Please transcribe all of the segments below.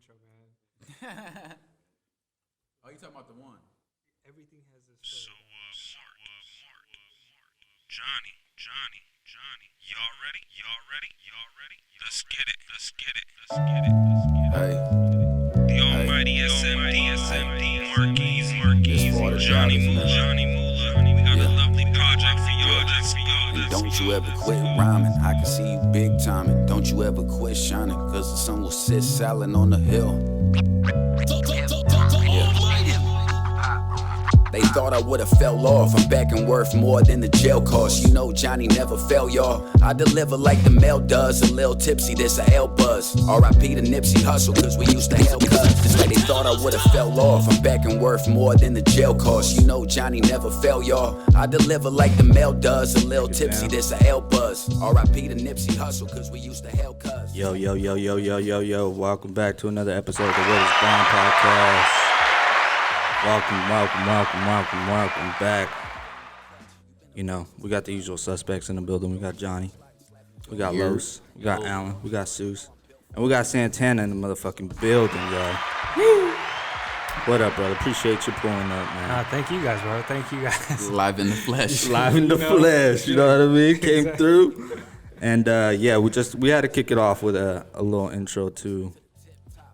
intro, man. Oh, you talking about the one? Everything has this. So, Johnny. Y'all ready? Let's get it. Hey. The almighty SMD, Marquise, Johnny Moolah. We got a lovely project for y'all. And don't you ever quit rhyming. I can see you big timing. Don't you ever quit shining. Cause the sun will sit silent on the hill. They thought I would've fell off. I'm back and worth more than the jail cost. You know Johnny never fell, y'all. I deliver like the mail does. A little tipsy, this a L buzz. R.I.P. to Nipsey Hussle, cause we used to hell cut. Just like they thought I would've fell off. I'm back and worth more than the jail cost. You know Johnny never fell, y'all. I deliver like the mail does. A little tipsy, this a L buzz. R.I.P. to Nipsey Hussle, cause we used to hell cut. Yo. Welcome back to another episode of the What Is Gone podcast. Welcome back. You know, we got the usual suspects in the building. We got Johnny, we got Los, we got Alan, we got Seuss, and we got Santana in the motherfucking building, y'all. What up, brother? Appreciate you pulling up, man. thank you guys, bro. Thank you guys. Live in the flesh. Live in the flesh, you know what I mean? Came through. And yeah, we had to kick it off with a little intro to,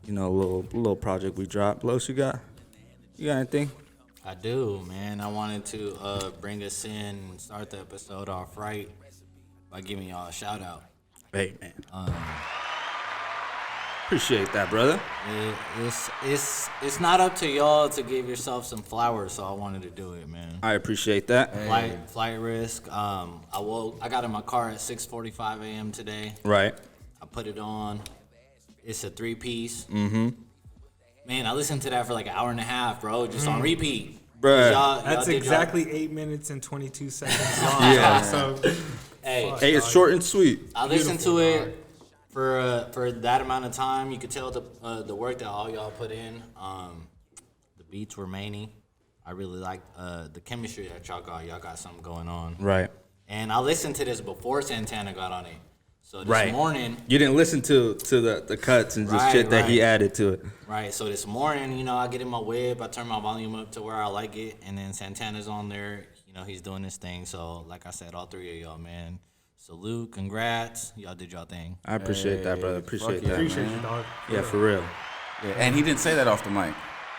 you know, a little project we dropped. Los, you got anything? I do, man. I wanted to bring us in and start the episode off right by giving y'all a shout out. Hey, man. Appreciate that, brother. It's not up to y'all to give yourself some flowers, so I wanted to do it, man. I appreciate that. Flight risk. I got in my car at 6:45 a.m. today. Right. I put it on. It's a 3-piece. Mm-hmm. Man, I listened to that for like an hour and a half, bro, just on repeat. Bruh. That's exactly 8 minutes and 22 seconds long. Yeah. So, Hey, it's short and sweet. I listened to it for that amount of time. You could tell the work that all y'all put in. The beats were many. I really liked the chemistry that y'all got. Y'all got something going on. Right. And I listened to this before Santana got on it. So this morning... You didn't listen to the cuts and just shit that he added to it. Right. So this morning, you know, I get in my whip. I turn my volume up to where I like it. And then Santana's on there. You know, he's doing his thing. So, like I said, all three of y'all, man. Salute. Congrats. Y'all did y'all thing. I appreciate that, brother. Appreciate that. appreciate you, dog. Yeah, for real. Yeah, and he didn't say that off the mic.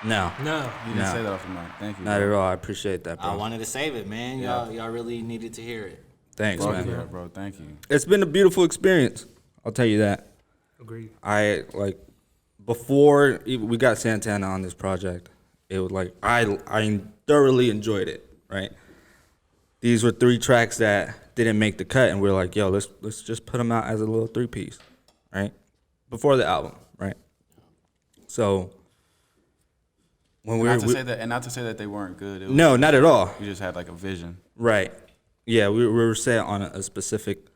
No. He didn't say that off the mic. Thank you. Not at all. I appreciate that, bro. I wanted to save it, man. Y'all really needed to hear it. Thanks, man. Yeah, bro. Thank you. It's been a beautiful experience. I'll tell you that. Agreed. Before we got Santana on this project, it was like I thoroughly enjoyed it, right? These were 3 tracks that didn't make the cut, and we were like, yo, let's just put them out as a little 3-piece, right? Before the album, right? So when Not to say that they weren't good. No, not at all. We just had like a vision. Right. Yeah, we were set on a specific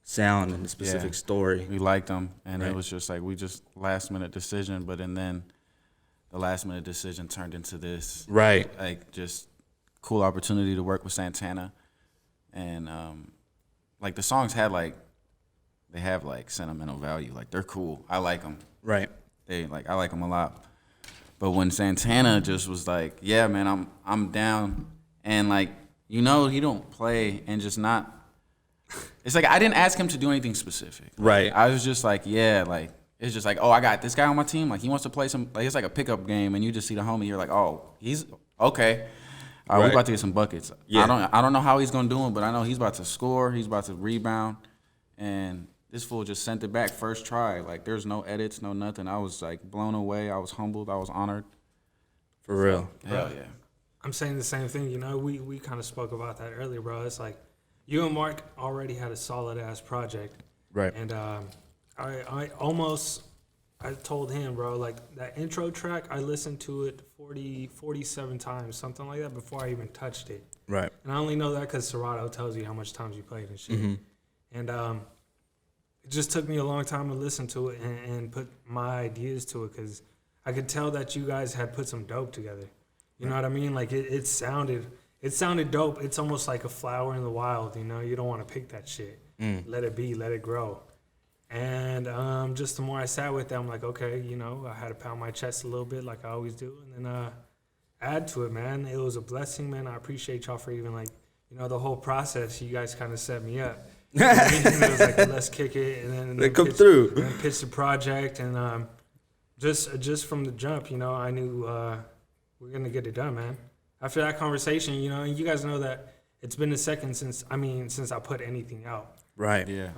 sound and a specific story. We liked them, and it was just like we just last minute decision, but then the last minute decision turned into this. Right. Like just cool opportunity to work with Santana, and like the songs have sentimental value. Like they're cool. I like them. Right. I like them a lot. But when Santana just was like, yeah, man, I'm down, and like, you know, he don't play and just not. It's like I didn't ask him to do anything specific. Right. I was just like, yeah, like it's just like, oh, I got this guy on my team. Like he wants to play some. Like it's like a pickup game, and you just see the homie. You're like, oh, he's okay. All right, we're about to get some buckets. Yeah. I don't know how he's gonna do it, but I know he's about to score. He's about to rebound, and this fool just sent it back first try. Like there's no edits, no nothing. I was like blown away. I was humbled. I was honored. For real. Hell yeah. I'm saying the same thing. You know, we kind of spoke about that earlier, bro. It's like you and Marc already had a solid-ass project. Right. And I told him, bro, like that intro track, I listened to it 47 times, something like that, before I even touched it. Right. And I only know that because Serato tells you how much times you played and shit. Mm-hmm. And it just took me a long time to listen to it and put my ideas to it because I could tell that you guys had put some dope together. You know what I mean? Like it sounded dope. It's almost like a flower in the wild, you know? You don't want to pick that shit. Let it be, let it grow. And just the more I sat with it, I'm like, okay, you know, I had to pound my chest a little bit like I always do, and then add to it, man. It was a blessing, man. I appreciate y'all for even, like, you know, the whole process. You guys kind of set me up. You know what I mean? It was like, let's kick it, and then They come through. and then pitch the project, and just from the jump, you know, I knew we're gonna get it done, man. After that conversation, you know, and you guys know that it's been a second since I put anything out. Right. Yeah.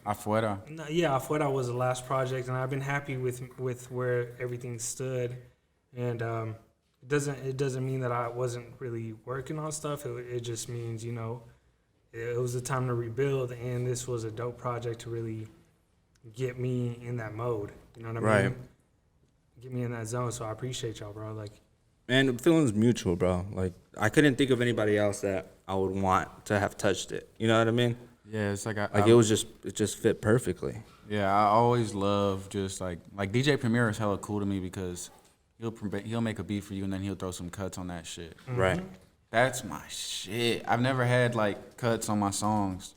Afuera. Yeah, Afuera was the last project, and I've been happy with where everything stood. And it doesn't mean that I wasn't really working on stuff. It just means, you know, it was a time to rebuild, and this was a dope project to really get me in that mode. You know what I mean? Right. Get me in that zone. So I appreciate y'all, bro. Like, Man, the feeling's mutual, bro. Like, I couldn't think of anybody else that I would want to have touched it. You know what I mean? Yeah, it's like It just fit perfectly. Yeah, I always love just like DJ Premier is hella cool to me because he'll make a beat for you and then he'll throw some cuts on that shit. Mm-hmm. Right. That's my shit. I've never had like cuts on my songs,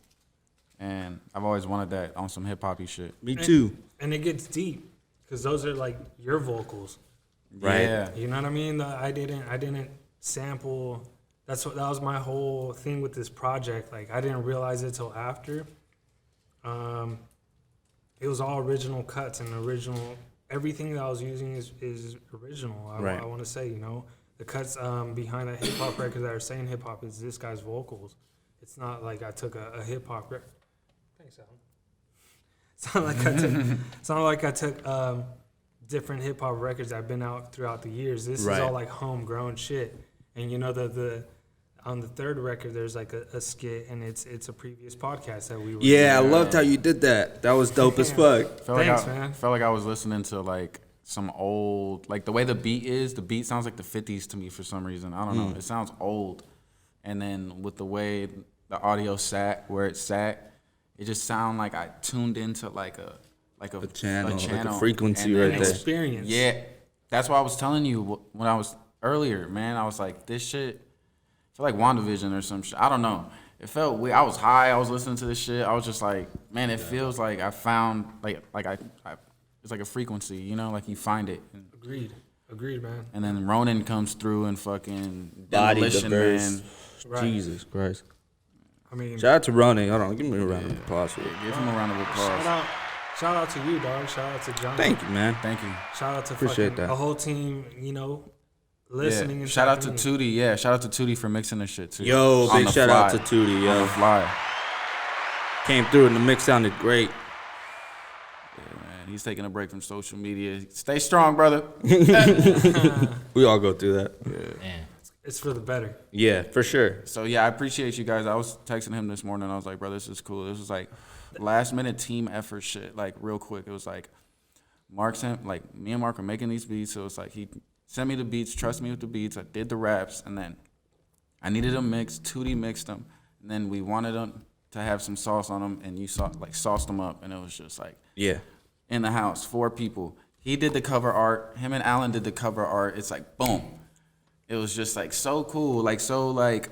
and I've always wanted that on some hip hoppy shit. Me too. and it gets deep because those are like your vocals. Right. Yeah. You know what I mean? I didn't sample. That was my whole thing with this project. Like, I didn't realize it till after. It was all original cuts and original. Everything that I was using is original. Right. I want to say, you know, the cuts behind a hip hop record that are saying hip hop is this guy's vocals. It's not like I took a hip hop record. Thanks, Alan. It's not like I took different hip hop records that have been out throughout the years. This Right. is all like homegrown shit. And you know the on the third record there's like a skit, and it's a previous podcast that we were Yeah, I doing. loved how you did that. That was dope as fuck. Thanks, man. Felt like I was listening to like some old, like the way the beat sounds like the 50s to me for some reason. I don't know. It sounds old. And then with the way the audio sat, where it sat, it just sounded like I tuned into like a channel, like a frequency right there. Experience. Yeah. That's why I was telling you when I was earlier, man. I was like, this shit, I feel like WandaVision or some shit. I don't know. It felt weird. I was high. I was listening to this shit. I was just like, man, it feels like I found, like I it's like a frequency, you know? Like you find it. Agreed, man. And then Ronan comes through and fucking Body Demolition diverse. Man. Right. Jesus Christ. I mean, Shout out to Ronnie. Hold on, give me a round of applause for it. Give him a round of applause. shout out to you, dog. Shout out to John. Thank you, man. Thank you. Shout out to Appreciate fucking that. the whole team, you know, listening. Yeah. And Shout out to tapping in. Tootie. Yeah, shout out to Tootie for mixing this shit too. Yo, On big the shout fly. out to Tootie, On yo. the fly. Came through and the mix sounded great. Yeah, man. He's taking a break from social media. Stay strong, brother. We all go through that. Man. It's for the better. Yeah, for sure. So yeah, I appreciate you guys. I was texting him this morning. I was like, bro, this is cool. This was like last minute team effort shit. Like real quick. It was like Marc sent, like me and Marc are making these beats. So it's like he sent me the beats, trust me with the beats. I did the raps, and then I needed them mixed. Tootie mixed them, and then we wanted them to have some sauce on them, and you sauced them up, and it was just like Yeah. in the house, 4 people. He did the cover art. Him and Alan did the cover art. It's like boom. It was just like so cool, like so like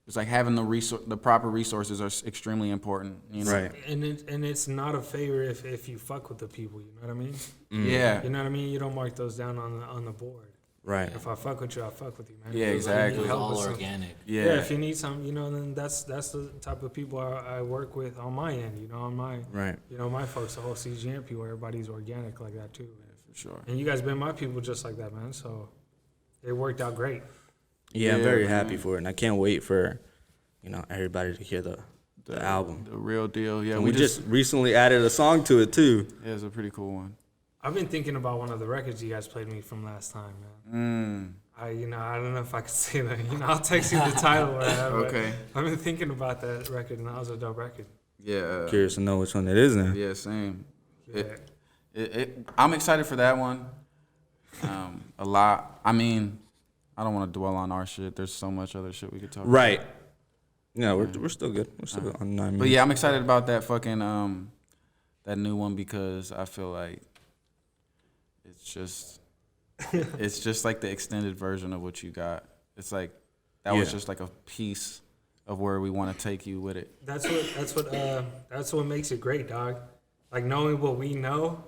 it's like having the proper resources are extremely important. You know? Right. And it's not a favor if you fuck with the people. You know what I mean? Yeah. You know what I mean? You don't mark those down on the board. Right. If I fuck with you, I fuck with you, man. Yeah, If you exactly. need It was help all with something- organic. Yeah. Yeah, if you need something, you know, then that's the type of people I work with on my end. You know, on my Right. you know, my folks, the whole CGM people, everybody's organic like that too. For sure. And you guys been my people just like that, man. So it worked out great. Yeah, I'm Yeah, very man. happy for it, and I can't wait for, everybody to hear the album. The real deal. Yeah, And we just recently added a song to it too. yeah, it's a pretty cool one. I've been thinking about one of the records you guys played me from last time, man. I don't know if I could say that. I'll text you the title. Or whatever, Okay. but I've been thinking about that record, and that was a dope record. Yeah. Curious to know which one it is now. Yeah, same. Yeah. I'm excited for that one. A lot. I mean, I don't want to dwell on our shit. There's so much other shit we could talk Right. Yeah, we're still good. We're still good on 9 minutes. But yeah, I'm excited about that fucking that new one because I feel like it's just like the extended version of what you got. It's like that was Yeah. just like a piece of where we want to take you with it. That's what makes it great, dog. Like knowing what we know.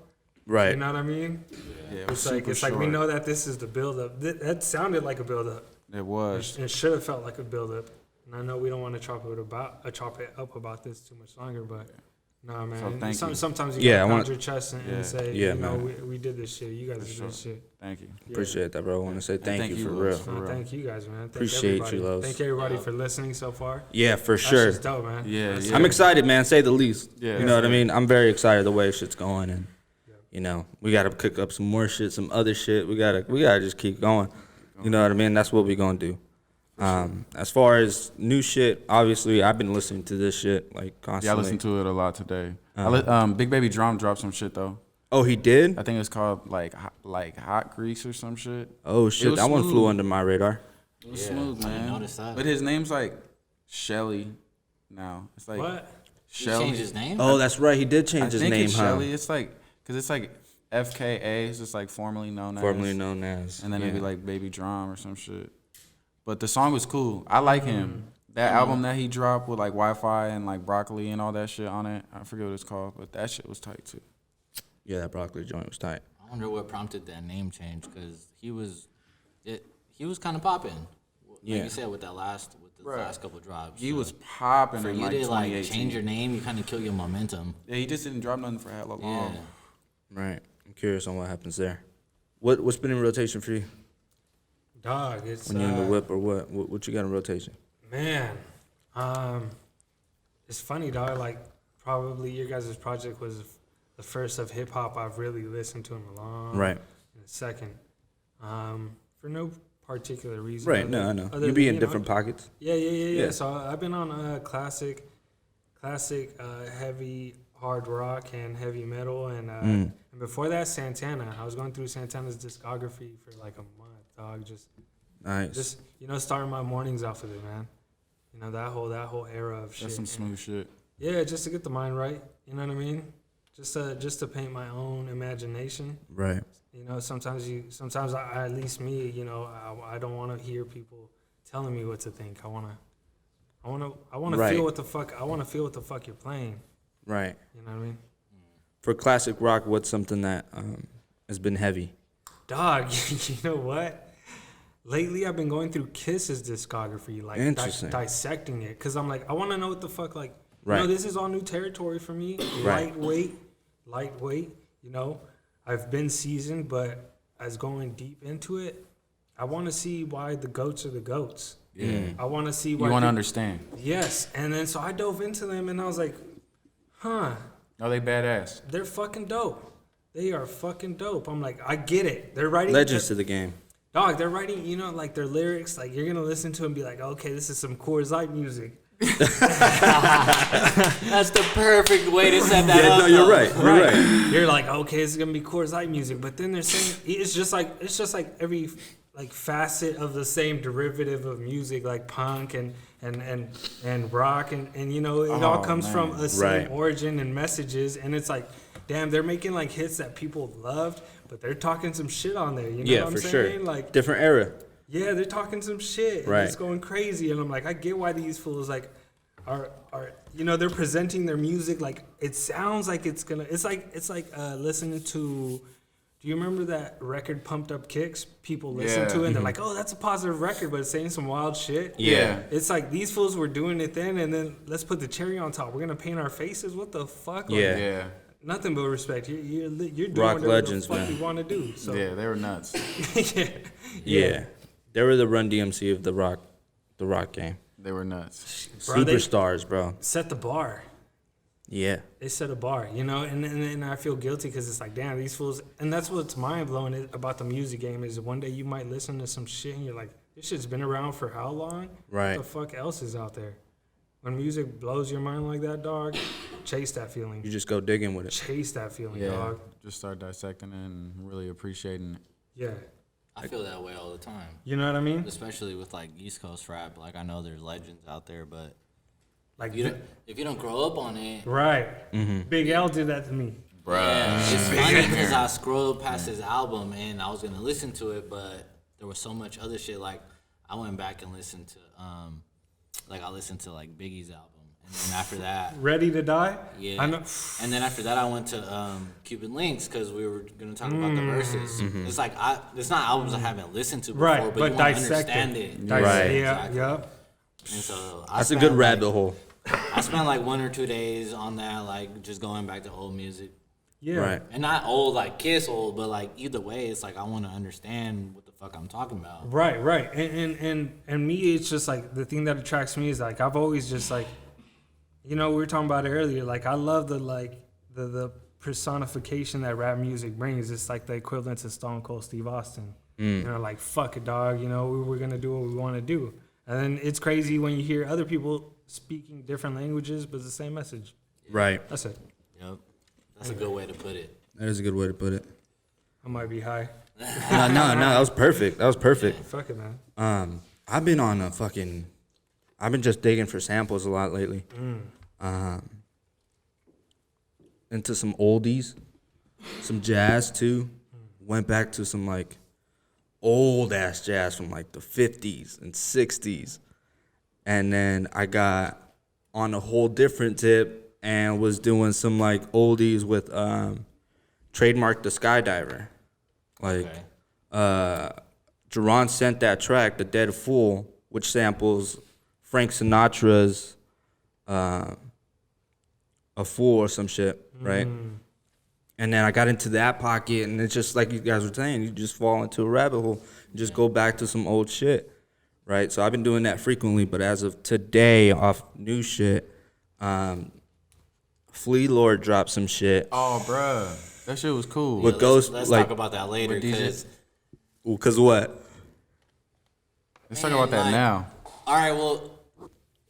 Right. You know what I mean? Yeah, It's like we know that this is the build up. That sounded like a build up. It was. It should have felt like a build up. And I know we don't want to chop it up about this too much longer, but nah, man. So thank you. Sometimes you gotta pound your chest and say, Yeah, you know, man. we did this shit. You guys did this shit. Thank you. Appreciate that, bro. I want to say thank you for Lewis, real. for Thank you guys, man. Thank Appreciate everybody. you, Los. Thank everybody for listening so far. Yeah, for That's sure. just dope, man. Yeah, yeah. I'm excited, man. Say the least. Yeah. You know what I mean? I'm very excited the way shit's going, and you know, we gotta cook up some more shit, some other shit. We gotta just keep going. You know what I mean? That's what we gonna do. As far as new shit, obviously I've been listening to this shit like constantly. Yeah, I listened to it a lot today. Big Baby Drum dropped some shit though. Oh, he did? I think it's called like Hot Grease or some shit. Oh shit, that one flew under my radar. It was smooth, man. I didn't notice that. But his name's like Shelly now. It's like What? He Shelly. changed his name? Oh, that's right. He did I change his think name, it's huh? Shelly. It's like, cause it's like FKA. It's just like formerly known as. Formerly known as. And then yeah. it'd be like Baby Drum or some shit. But the song was cool. I like him. That album that he dropped with like Wi-Fi and like Broccoli and all that shit on it. I forget what it's called, but that shit was tight too. Yeah, that broccoli joint was tight. I wonder what prompted that name change because he was kind of popping. Like Yeah. you said with the last couple drops. He So was popping for in you like to 2018. like change your name, you kind of kill your momentum. Yeah, he just didn't drop nothing for hella Yeah. long. Right. I'm curious on what happens there. What's been in rotation for you? Dog, it's When you're in the whip or what? What you got in rotation? man. It's funny, dog. Like probably your guys' project was the first of hip hop I've really listened to in a long Right. in a second. For no particular reason. Right. other- No, I know. other You be than, in know, different pockets. Yeah. Yeah. So I've been on classic, heavy hard rock and heavy metal, and before that, Santana. I was going through Santana's discography for like a month, dog. Nice. Starting my mornings off with it, man. You know that whole era of shit. That's some And, smooth shit. yeah, just to get the mind right. You know what I mean? Just to paint my own imagination. Right. You know, sometimes at least me, you know, I don't want to hear people telling me what to think. I want to Right. feel what the fuck you're playing. Right. You know what I mean? For classic rock, what's something that has been heavy? Dog, you know what? Lately, I've been going through Kiss's discography, like Interesting. dissecting it, cause I'm like, I want to know what the fuck, like, Right. you know, this is all new territory for me. Right. Lightweight. You know, I've been seasoned, but as going deep into it, I want to see why the goats are the goats. Yeah. I want to see You why. want to understand. Yes, and then so I dove into them, and I was like, huh, No, they badass. they're fucking dope. They are fucking dope. I'm like, I get it. They're writing Legends to the game. Dog, they're writing, you know, like their lyrics, like you're going to listen to and be like, okay, this is some Coors Light music. That's the perfect way to set that up. No, you're though. right. You're right. You're like, okay, this is going to be Coors Light music. But then they're saying, it's just like every like facet of the same derivative of music, like punk and rock. And you know, it all comes from a same Right. origin and messages. And it's like, damn, they're making like hits that people loved, but they're talking some shit on there. You know Yeah, what I'm for saying? sure. Like, Different era. yeah, they're talking some shit. And Right. it's going crazy. And I'm like, I get why these fools like are you know, they're presenting their music like it sounds like it's like listening to, do you remember that record Pumped Up Kicks? People listen Yeah. to it and they're like, oh, that's a positive record, but it's saying some wild shit. Yeah. It's like these fools were doing it then, and then let's put the cherry on top. We're gonna paint our faces. What the fuck? Like, Yeah. Yeah. nothing but respect. You're doing Rock whatever legends, the fuck man. you want to do. So Yeah, they were nuts. yeah. Yeah. They were the Run DMC of the rock game. They were nuts. Bro, they Superstars, bro. set the bar. Yeah. They set a bar, you know, and I feel guilty because it's like, damn, these fools. And that's what's mind blowing about the music game is one day you might listen to some shit and you're like, this shit's been around for how long? Right. What the fuck else is out there? When music blows your mind like that, dog, chase that feeling. You just go digging with it. Chase that feeling, Yeah. dog. Just start dissecting it and really appreciating it. Yeah. I feel that way all the time, You know what I mean? especially with like East Coast rap. Like I know there's legends out there, but Like, if you don't grow up on it, right. Big L did that to me. yeah, it's funny because I scrolled past his album and I was gonna listen to it, but there was so much other shit. Like I went back and listened to like I listened to like Biggie's album, and then after that, Ready to Die? yeah, I know. and then after that I went to Cuban Links because we were gonna talk about the verses. It's like it's not albums I haven't listened to before, Right, but but you want to dissect understand it. it. Right. Yeah, Exactly. yep. And so That's a good rabbit hole. I spent like 1 or 2 days on that, like just going back to old music. Yeah. Right. And not old like Kiss old, but like either way, it's like I want to understand what the fuck I'm talking about. Right, right. And me, it's just like the thing that attracts me is like I've always just like, we were talking about it earlier. Like I love the personification that rap music brings. It's like the equivalent to Stone Cold Steve Austin. Like fuck it, dog. We're gonna do what we want to do. And then it's crazy when you hear other people speaking different languages, but it's the same message. Right. That's it. Yep, that's a good way to put it. That is a good way to put it. I might be high. No, that was perfect. That was perfect. Fuck it, man. I've been on I've been just digging for samples a lot lately. Into some oldies, some jazz too. Went back to some like old ass jazz from like the 50s and 60s. And then I got on a whole different tip and was doing some like oldies with Trademark the Skydiver. Like Jerron sent that track, The Dead Fool, which samples Frank Sinatra's A Fool or some shit, right? And then I got into that pocket, and it's just like you guys were saying, you just fall into a rabbit hole and just go back to some old shit, right? So I've been doing that frequently, but as of today, off new shit, Flea Lord dropped some shit. Oh, bruh. That shit was cool. With Ghost, Let's like, talk about that later. with DJ. Cause what? Let's talk about that like, now. All right, well,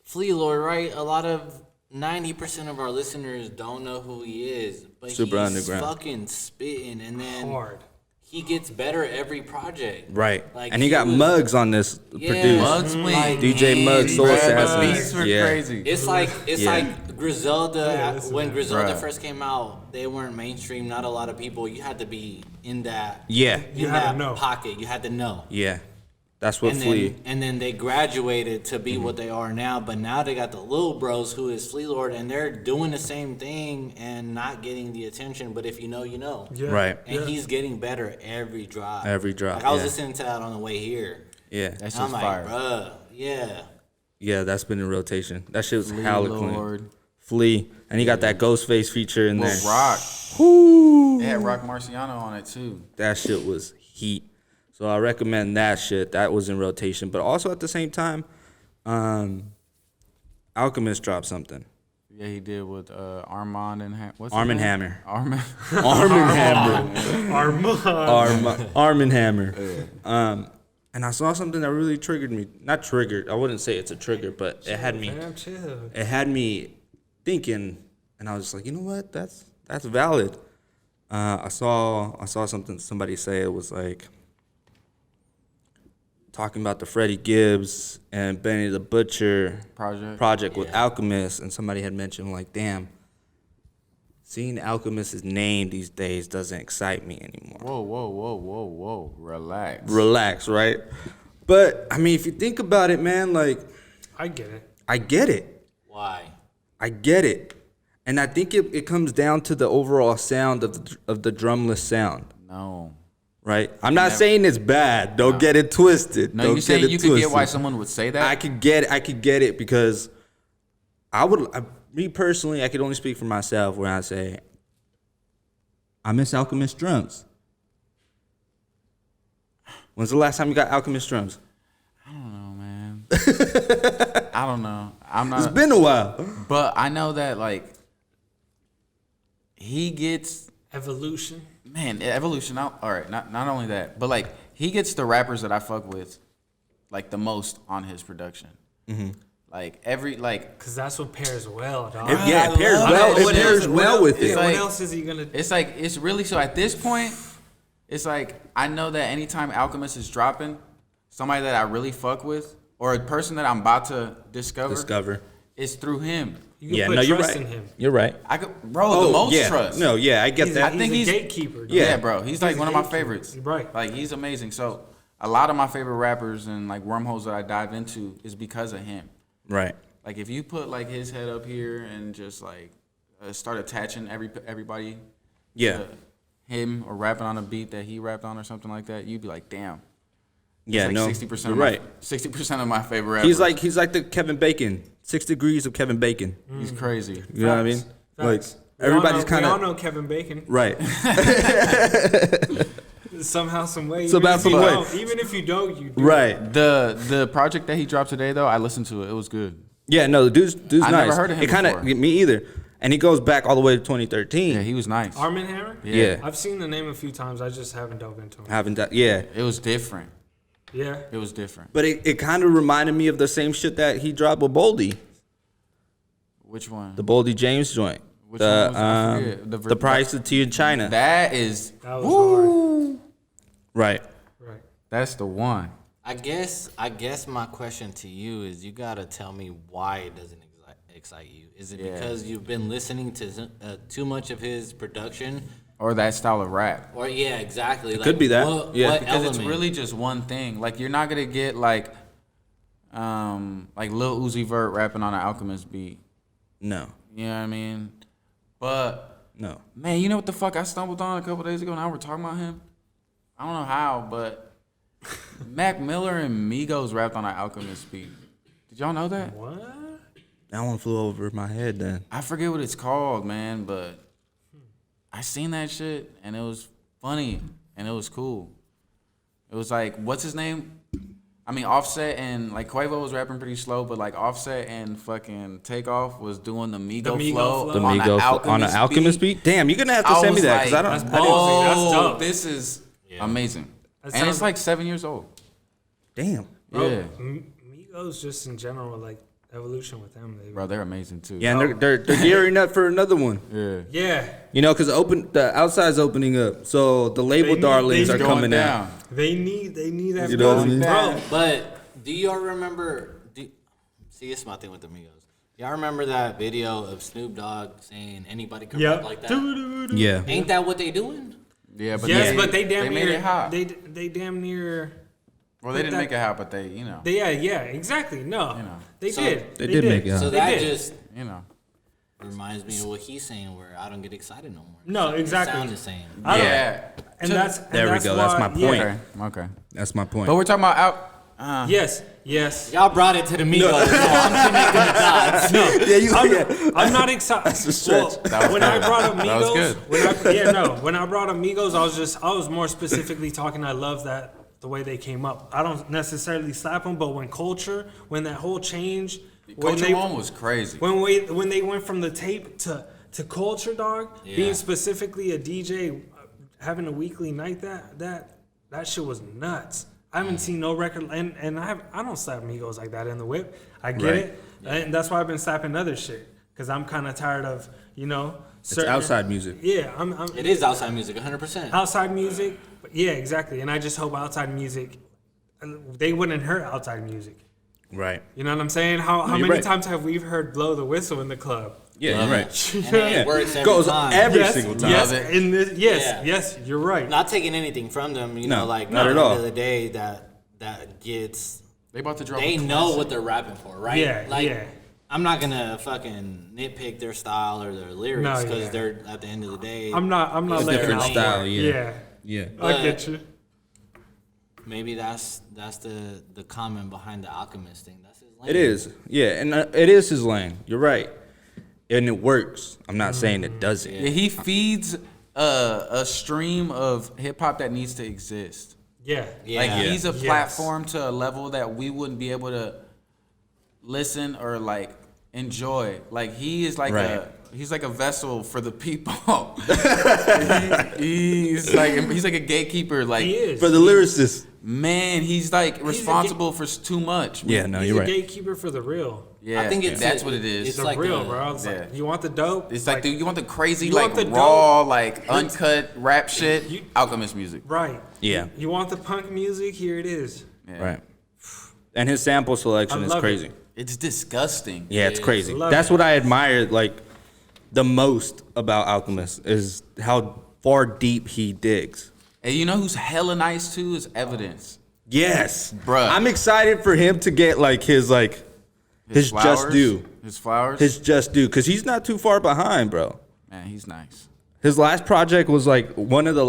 Flea Lord, right? A lot of 90% of our listeners don't know who he is, but Super he's underground. fucking spitting, and then Hard. he gets better every project. Right. Like, And he got was- Muggs on this Yeah, produced. Muggs went like, DJ Muggs, Soul bruh, Assassin. The beats were crazy. It's like Griselda. listen, When man. Griselda Bruh. first came out, they weren't mainstream. Not a lot of people. You had to be in that. Yeah. You in had to that know. pocket. You had to know. Yeah. That's what And Flea. then they graduated to Mm-hmm. be what they are now. But now they got the little bros who is Flea Lord, and they're doing the same thing and not getting the attention. But if you know, you know. Yeah. Right. And Yeah. he's getting better every drop. Every drop, Like I was yeah. listening to that on the way here. Yeah. That And shit's I'm like, fire. bruh, yeah. Yeah, that's been in rotation. That shit was hella clean. Lord. Flea. And he got that Ghostface feature in there. Well, Rock. Woo. They had Rock Marciano on it too. That shit was heat. So I recommend that shit. That was in rotation. But also at the same time, Alchemist dropped something. Yeah, he did with Armand and what's his Arm and name? Hammer. Armand. Arm and Hammer. Armand. Arm and Hammer. And I saw something that really triggered me. Not triggered. I wouldn't say it's a trigger, but it had me. Damn, chill. It had me thinking, and I was just like, you know what? That's valid. I saw something somebody say. It was like talking about the Freddie Gibbs and Benny the Butcher project with Alchemist, and somebody had mentioned like, damn, seeing Alchemist's name these days doesn't excite me anymore. Whoa. Relax. Relax, right? But I mean, if you think about it, man, like I get it. I get it. Why? I get it. And I think it comes down to the overall sound of the drumless sound, No. right? I'm not saying it's bad. Don't get it twisted. No, Don't you say get it you could get twisted. why someone would say that? I could get it because me personally, I could only speak for myself when I say I miss Alchemist drums. When's the last time you got Alchemist drums? I don't know, man. I don't know. I'm It's not. been a while. But I know that like he gets Evolution. evolution. All right, not only that, but like he gets the rappers that I fuck with like the most on his production. Mm-hmm. Like every like Because that's what pairs well, dog. It pairs love well. it. It What pairs else- well with Yeah, it. what like- else is he going to... it's like it's really so at this point, it's like I know that anytime Alchemist is dropping, somebody that I really fuck with or a person that I'm about to discover. It's through him. You can Yeah, put no, you're trust right. in him. You're right. I could, bro, the most yeah. trust. No, yeah, I get He's that. a, I think he's a he's- gatekeeper. dog. Yeah, bro. He's like a one of my gatekeeper. favorites. Right. Like he's amazing. So a lot of my favorite rappers and like wormholes that I dive into is because of him. Right. Like if you put like his head up here and just like start attaching everybody, Yeah. to him or rapping on a beat that he rapped on or something like that, you'd be like, damn. Yeah, It's no. 60% You're of right. 60% of my favorite rappers. He's like the Kevin Bacon. 6 degrees of Kevin Bacon. He's crazy. You know what I mean? Facts. Like everybody's We all kind know of Kevin Bacon. right. Somehow, some way. Somehow, Even if some you way. don't- Even if you don't, you do. Right. The project that he dropped today though, I listened to it. It was good. Yeah, no, the dude's I nice. never heard of him It kind before. of me either. And he goes back all the way to 2013. Yeah, he was nice. Arm and Hammer? Yeah. I've seen the name a few times. I just haven't dove into him. Haven't done. Yeah. It was different. Yeah. It was different. But it kind of reminded me of the same shit that he dropped with Boldy, Which one? the Boldy James joint. Which one was it? I forget. The price of tea in China. That is. That was hard. Right. Right. That's the one. I guess my question to you is, you gotta tell me why it doesn't excite you. Is it because you've been listening to too much of his production, Or that style of rap. or yeah, exactly? It could be that. Yeah. What Because it's element? really just one thing. Like you're not gonna get like Lil Uzi Vert rapping on an Alchemist beat. No. You know what I mean? But No. man, you know what the fuck I stumbled on a couple days ago? Now we're talking about him. I don't know how, but Mac Miller and Migos rapped on an Alchemist beat. Did y'all know that? What? That one flew over my head then. I forget what it's called, man, but I seen that shit and it was funny and it was cool. It was like, what's his name? I mean, Offset and like Quavo was rapping pretty slow, but like Offset and fucking Takeoff was doing the Migo Migo flow, flow. The on Migos on an Alchemist beat. Damn, you're gonna have to I send me was that because I like, don't. That's ballsy. That's dope. This is amazing. That And it's sounds- like 7 years old. Damn. Bro, Yeah, Migos just in general, like evolution with them. bro, they're amazing too. Yeah, and they're gearing up for another one. yeah. Yeah. You know, because the outside's opening up, so the label They need- darlings they are Going coming down. out. They need that. You know what I mean? Bro, But do y'all remember? See, it's my thing with the Migos. Y'all remember that video of Snoop Dogg saying anybody can rap like that? Yeah. Ain't that what they doing? Yeah, but yes, they, but they damn made near it hot. They damn near. Well, they didn't make it hot, but they, you know, Yeah, exactly. No, You know. they So- did. They did make it hot. So They that did. just you know. reminds me of what he's saying, where I don't get excited no more. No, It exactly. sound the same. I don't- Yeah. And that's There we go. That's why- my point. Okay. Okay. That's my point. But we're talking about out. Yes. Y'all brought it to the Migos, so I'm connecting the dots. yeah, you. I'm not excited. That's a stretch. That was when I good. brought up That was Migos, good. when I brought up Migos, I was more specifically talking. I love that the way they came up. I don't necessarily slap them, but when that whole change, when Culture One was crazy. when they went from the tape to Culture, dog, Yeah. being specifically a DJ, having a weekly night, that shit was nuts. I haven't seen no record, and I don't slap Migos like that in the whip. I get Right. it, and that's why I've been slapping other shit, because I'm kind of tired of, It's outside music. Yeah, It is outside music, 100%. outside music. Yeah, exactly. And I just hope outside music, they wouldn't hurt outside music. Right. You know what I'm saying? How you're many right. times have we heard blow the whistle in the club? Yeah, Love you're it. right. And it works every Goes time. every yes, single time. Yes, Love it. in this, Yeah. yes, you're right. Not taking anything from them, you No, know, like not at at the all. end of the day, that gets. They about to drop. They a know classic. what they're rapping for, right? Yeah, like, yeah. I'm not gonna fucking nitpick their style or their lyrics No, because yeah. they're at the end of the day. I'm not It's letting different out. style, yeah. Yeah, Yeah. I But- get you. Maybe that's the comment behind the Alchemist thing. That's his lane. It is. Yeah, and it is his lane. You're right. And it works. I'm not saying it doesn't. Yeah, he feeds a stream of hip hop that needs to exist. Yeah, Yeah. Like he's a Yes. platform to a level that we wouldn't be able to listen or like enjoy. Like he is like Right. he's like a vessel for the people. he's like a gatekeeper. Like he is. For the lyricist. man, he's like responsible for too much. Man. Yeah, no, He's you're a right. gatekeeper for the real. Yeah, I think it's that's what it is. It's It's like real, a- bro. It's yeah. like, you want the dope? It's like, dude, you want the crazy, You like want the raw, dope? like uncut rap shit? You- Alchemist music. Right. Yeah. You want the punk music? Here it is. Yeah. Right. And his sample selection I is love crazy. it. It's disgusting. Yeah, it's crazy. Love That's it. what I admire like the most about Alchemist is how far deep he digs. And you know who's hella nice too is Evidence. Yes, Bruh. I'm excited for him to get like his like His just due. His flowers. His just due, because he's not too far behind, bro. Man, he's nice. His last project was like one of the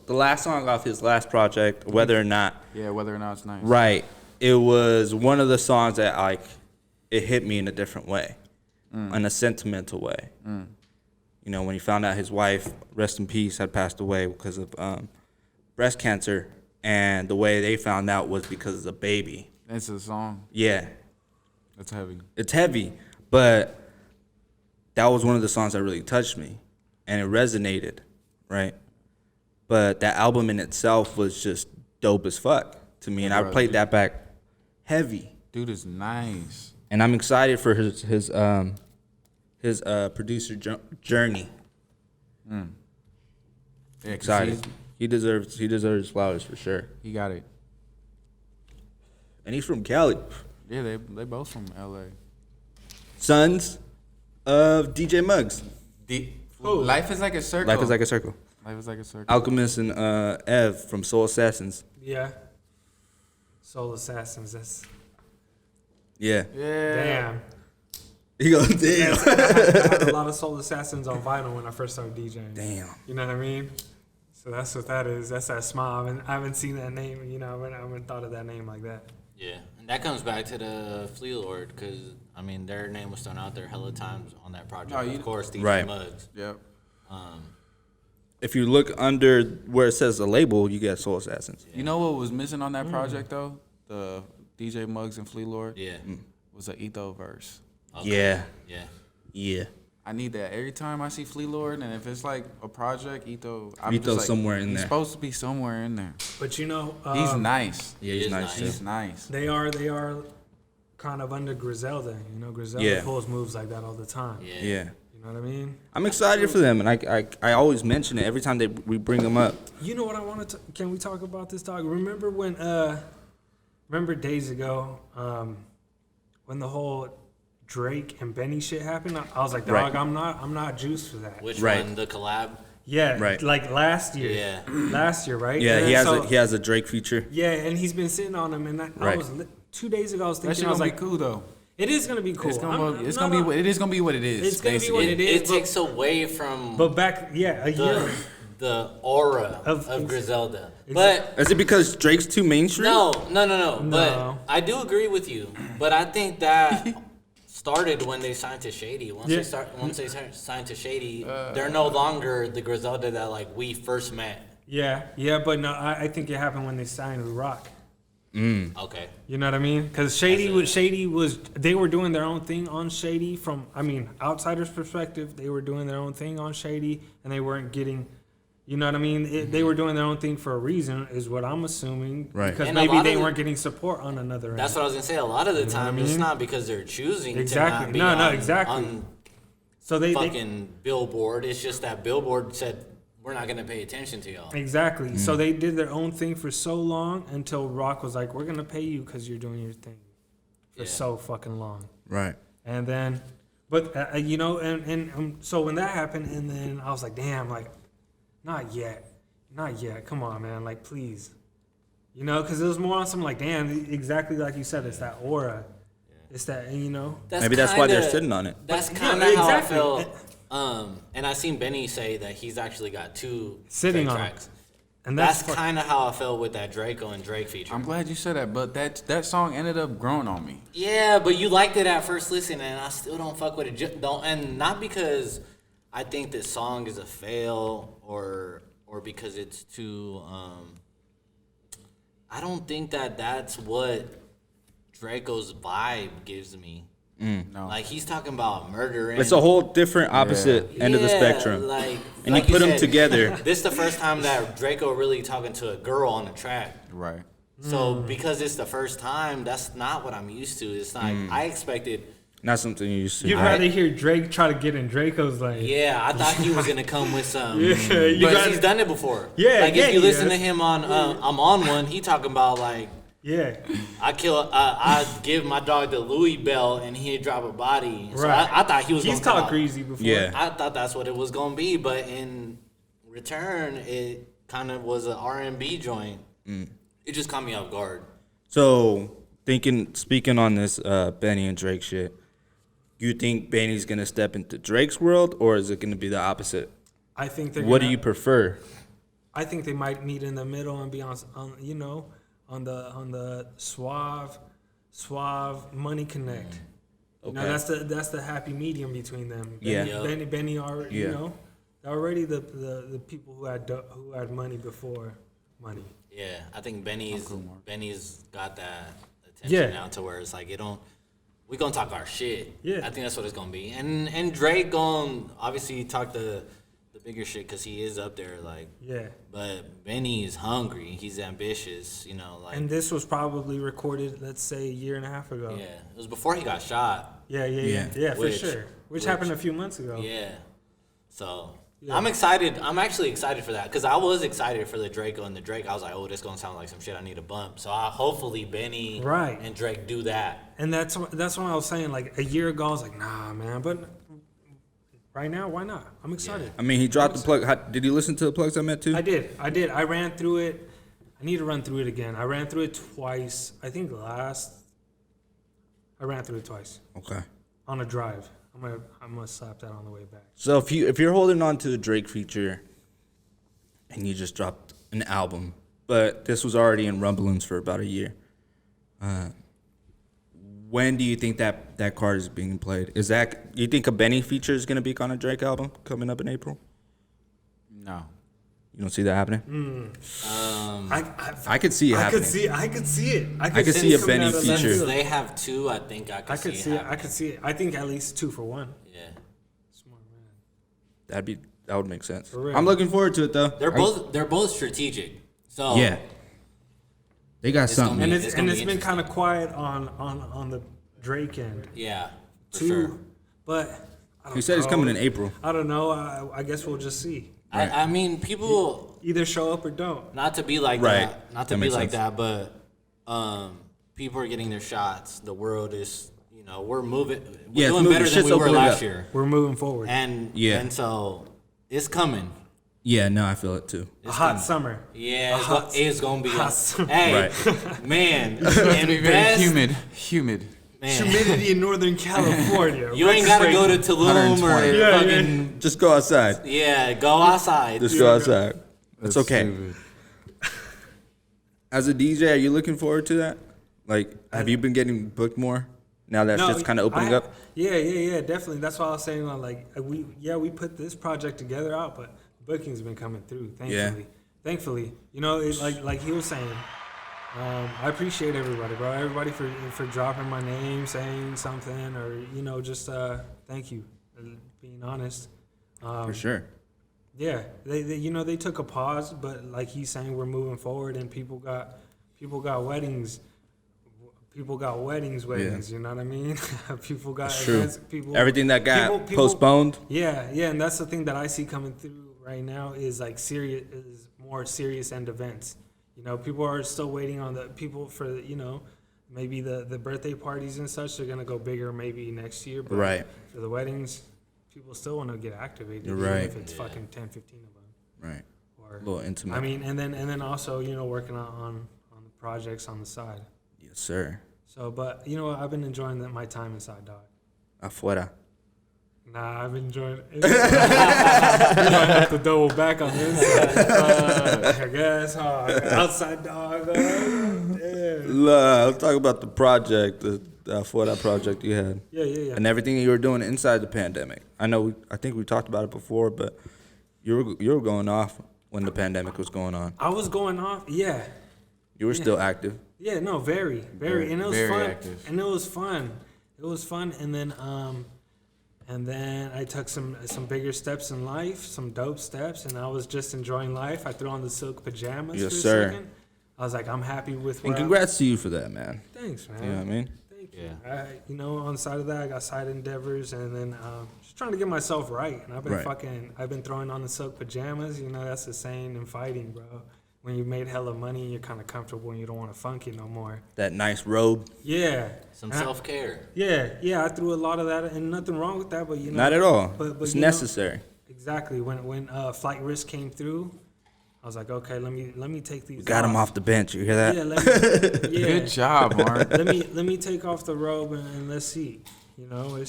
last song off his last project, whether or not. Yeah, whether or not it's nice. Right. It was one of the songs that like it hit me in a different way, in a sentimental way. You know, when he found out his wife, rest in peace, had passed away because of breast cancer, and the way they found out was because of the baby. It's a song. Yeah. It's heavy. It's heavy, but that was one of the songs that really touched me, and it resonated, right? But that album in itself was just dope as fuck to me, and I played that back heavy. Dude is nice. And I'm excited for his producer journey. Yeah, Excited. He deserves flowers for sure. He got it. And he's from Cali. Yeah, they both from LA. Sons of DJ Muggs. Life is like a circle. Life is like a circle. Life is like a circle. Alchemist and Ev from Soul Assassins. Yeah. Soul Assassins. That's Yeah. damn. He goes, damn. I had a lot of Soul Assassins on vinyl when I first started DJing. Damn. You know what I mean? So that's what that is. That's that smile. I haven't seen that name. You know, I haven't thought of that name like that. Yeah, and that comes back to the Flea Lord, because, I mean, their name was thrown out there hella times on that project. Of course, DJ Right. Muggs. Yep. If you look under where it says the label, you get Soul Assassins. You know what was missing on that project though? The DJ Muggs and Flea Lord. Yeah. Was an Etho verse. Okay. Yeah. Yeah. Yeah. I need that every time I see Flea Lord, and if it's like a project, Etho. I'm Etho's just like, somewhere in he's there. supposed to be somewhere in there. But you know, He's nice. Yeah, He he's is nice nice. too. He's nice. they are kind of under Griselda. You know, Griselda Yeah. pulls moves like that all the time. Yeah. Yeah. You know what I mean? I'm excited for them, and I always mention it every time we bring them up. You know what I wanted to? Can we talk about this, dog? Remember when? Remember days ago, when the whole Drake and Benny shit happened? I was like, dog, Right. I'm not juiced for that. Which Right. one? The collab? Yeah, Right. like last year. Yeah. Last year, right? Yeah, And he has a Drake feature. Yeah, and he's been sitting on him, and I Right. was 2 days ago. I was That thinking, shit I was gonna like, be cool though. it is gonna be cool. It's gonna I'm- be. I'm It's not gonna be. on- It is gonna be what it is. It's gonna be what basically. it is. It takes away from But back, yeah, a year. the aura Of- of Griselda. Exa- But Is it because Drake's too mainstream? no. No. But I do agree with you. But I think that started when they signed to Shady. Once Yeah. they signed to Shady, they're no longer the Griselda that like we first met. Yeah, but no, I think it happened when they signed with Rock. Okay. You know what I mean? Because Shady was they were doing their own thing on Shady. From outsiders' perspective, they were doing their own thing on Shady, and they weren't getting. You know what I mean? They were doing their own thing for a reason, is what I'm assuming. Right. Because And a maybe lot they of weren't getting support on another end. That's what I was gonna say. A lot of the time, what I it's mean? not because they're choosing Exactly. to No, not be exactly. on So they fucking Billboard. It's just that Billboard said we're not gonna pay attention to y'all. exactly. So they did their own thing for so long until Rock was like, "We're gonna pay you because you're doing your thing for Yeah. so fucking long." Right. And then, but so when that happened, and then I was like, "Damn, like, not yet. Come on, man, like, please." You know, because it was more on some like, damn, exactly like you said, it's that aura. It's that, Maybe that's why they're sitting on it. That's But, kind yeah, of how exactly. I felt. And I seen Benny say that he's actually got 2 Sitting Drake on it. tracks. and That's fuck- kind of how I felt with that Draco and Drake feature. I'm glad you said that, but that song ended up growing on me. Yeah, but you liked it at first listen, and I still don't fuck with it. And not because I think this song is a fail or because it's too. I don't think that's what Draco's vibe gives me. No. Like he's talking about murdering. It's a whole different opposite end of the Yeah, spectrum. Like, And like you put them said, together. This is the first time that Draco really talking to a girl on a track. Right. So because it's the first time, that's not what I'm used to. It's like I expected. Not something you used to. You'd rather hear Drake try to get in Draco's lane. Yeah, I thought he was gonna come with some. you But gotta- he's done it before. Yeah, like yeah, if you he listen has. to him on I'm on one, he talking about like Yeah. I give my dog the Louis belt and he'd drop a body. So Right. I thought he was. He's gonna come talked out. greasy before. Yeah. I thought that's what it was gonna be, but in return, it kind of was an R&B joint. It just caught me off guard. So speaking on this Benny and Drake shit, you think Benny's gonna step into Drake's world, or is it gonna be the opposite? I think they're. What do gonna- you prefer? I think they might meet in the middle and be on the suave money connect. You know, Okay. that's the happy medium between them. Yeah. Benny are Yeah. they're already the people who had money before money. Yeah, I think Benny's got that attention Yeah. now to where it's like we gonna talk our shit. Yeah. I think that's what it's gonna be. And Drake gonna obviously talk the bigger shit because he is up there like. Yeah. But Benny is hungry. He's ambitious. Like. And this was probably recorded, let's say, a year and a half ago. Yeah, it was before he got shot. Yeah, for Which- sure. Which which- happened a few months ago. Yeah. So Yeah. I'm excited. I'm actually excited for that because I was excited for the Draco and the Drake. I was like, oh, this gonna sound like some shit I need to bump. So hopefully Benny Right. and Drake do that. And that's what I was saying. Like a year ago, I was like, nah, man. But right now, why not? I'm excited. I mean, he dropped the plug. Did you listen to the plugs I met too? I did. I ran through it. I need to run through it again. I ran through it twice. I think I ran through it twice Okay. on a drive. I'm gonna slap that on the way back. So if you're holding on to the Drake feature, and you just dropped an album, but this was already in rumblings for about a year, when do you think that card is being played? You think a Benny feature is gonna be on a Drake album coming up in April? No. You don't see that happening? I could see it I happening. could see it. I could see a coming Benny out of feature. left Since field. they have two, I think I I could see see it. it. I could see it. I think at least 2 for 1. Yeah. Smart man. That would make sense. For real. I'm looking forward to it though. They're both strategic. So Yeah. They got It's gonna something. be- And It's gonna be it's been kind of quiet on the Drake end yeah, for too. sure. But I don't He said it's know. coming in April. I don't know. I guess we'll just see. I mean, people Either show up or don't. not to be like Right. that, not to That be makes like sense. that, but people are getting their shots. The world is, we're moving. We're Yeah, it's doing moving. better than Shit's we were opening last up. year. We're moving forward. And so it's coming. Yeah, no, I feel it too. A hot summer. Yeah, hot- it's gonna be. hot summer. Hey, man, It's gonna be very invest- humid. Man, Humidity in Northern California. you ain't gotta go to Tulum or 120. Yeah, fucking. Just go outside. Yeah, go outside. Just go outside. It's That's okay. stupid. As a DJ, are you looking forward to that? Like, have you been getting booked more now that shit's kind of opening up? Yeah, definitely. That's why I was saying, we put this project together out, but booking's been coming through. Thankfully, like he was saying. I appreciate everybody, bro. Everybody for dropping my name, saying something, or just thank you, being honest. For sure. Yeah, they took a pause, but like he's saying, we're moving forward, and people got weddings. People got weddings. You know what I mean? People got That's true. events. People, Everything that got people- postponed. Yeah, and that's the thing that I see coming through right now is more serious end events. People are still waiting on the people for maybe the birthday parties and such. They're gonna go bigger maybe next year, but Right. for the weddings, people still want to get activated. You're even right. If it's fucking 10, 15 of them. Right. Or, A little intimate. I mean, and then also working on the projects on the side. Yes, sir. So, but I've been enjoying my time inside, dog. Afuera. Nah, I've been enjoying it. You might have to double back on this. I guess. Outside dog. Yeah. I'm talking about the project, the Afuera project you had. Yeah. And everything you were doing inside the pandemic. I think we talked about it before, but you were going off when the pandemic was going on. I was going off. Yeah. You were still active. Yeah. No. Very. And it was Very fun. active. And it was fun. And then I took some bigger steps in life, some dope steps, and I was just enjoying life. I threw on the silk pajamas Yes, for a sir. second. I was like, I'm happy with And where congrats to you for that, man. Thanks, man. You know what I mean? Thank you. On the side of that, I got side endeavors, and then just trying to get myself right. And I've been Right. I've been throwing on the silk pajamas. That's the saying in fighting, bro. When you made hella money, you're kind of comfortable and you don't want to funk it no more. That nice robe. Yeah. Some And I- self-care. Yeah. I threw a lot of that, and nothing wrong with that, but Not at all. But It's you know- necessary. Exactly. When flight risk came through, I was like, okay, let me take these. Got him off the bench. You hear that? Yeah, let me, yeah. Good job, Mark. let me take off the robe and let's see. You know,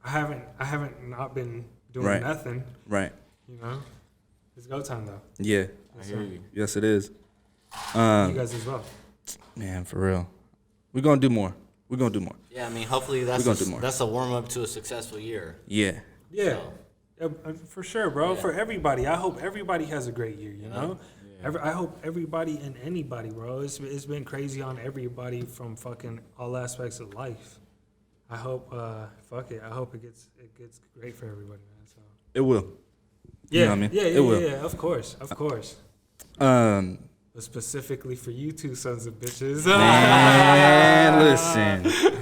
I haven't not been doing nothing. Right. You know, it's go time though. Yeah. I hear you. Yes, it is. You guys as well. Man, for real. We're gonna do more. Yeah, I mean, hopefully that's a warm up to a successful year. Yeah. Yeah. So. Yeah, for sure, bro. Yeah. For everybody, I hope everybody has a great year. You know, I hope everybody and anybody, bro. It's been crazy on everybody from fucking all aspects of life. I hope, I hope it gets great for everybody, man. So It will. yeah, You know what I mean? yeah, It will. yeah. Of course. But specifically for you two sons of bitches. Man, listen.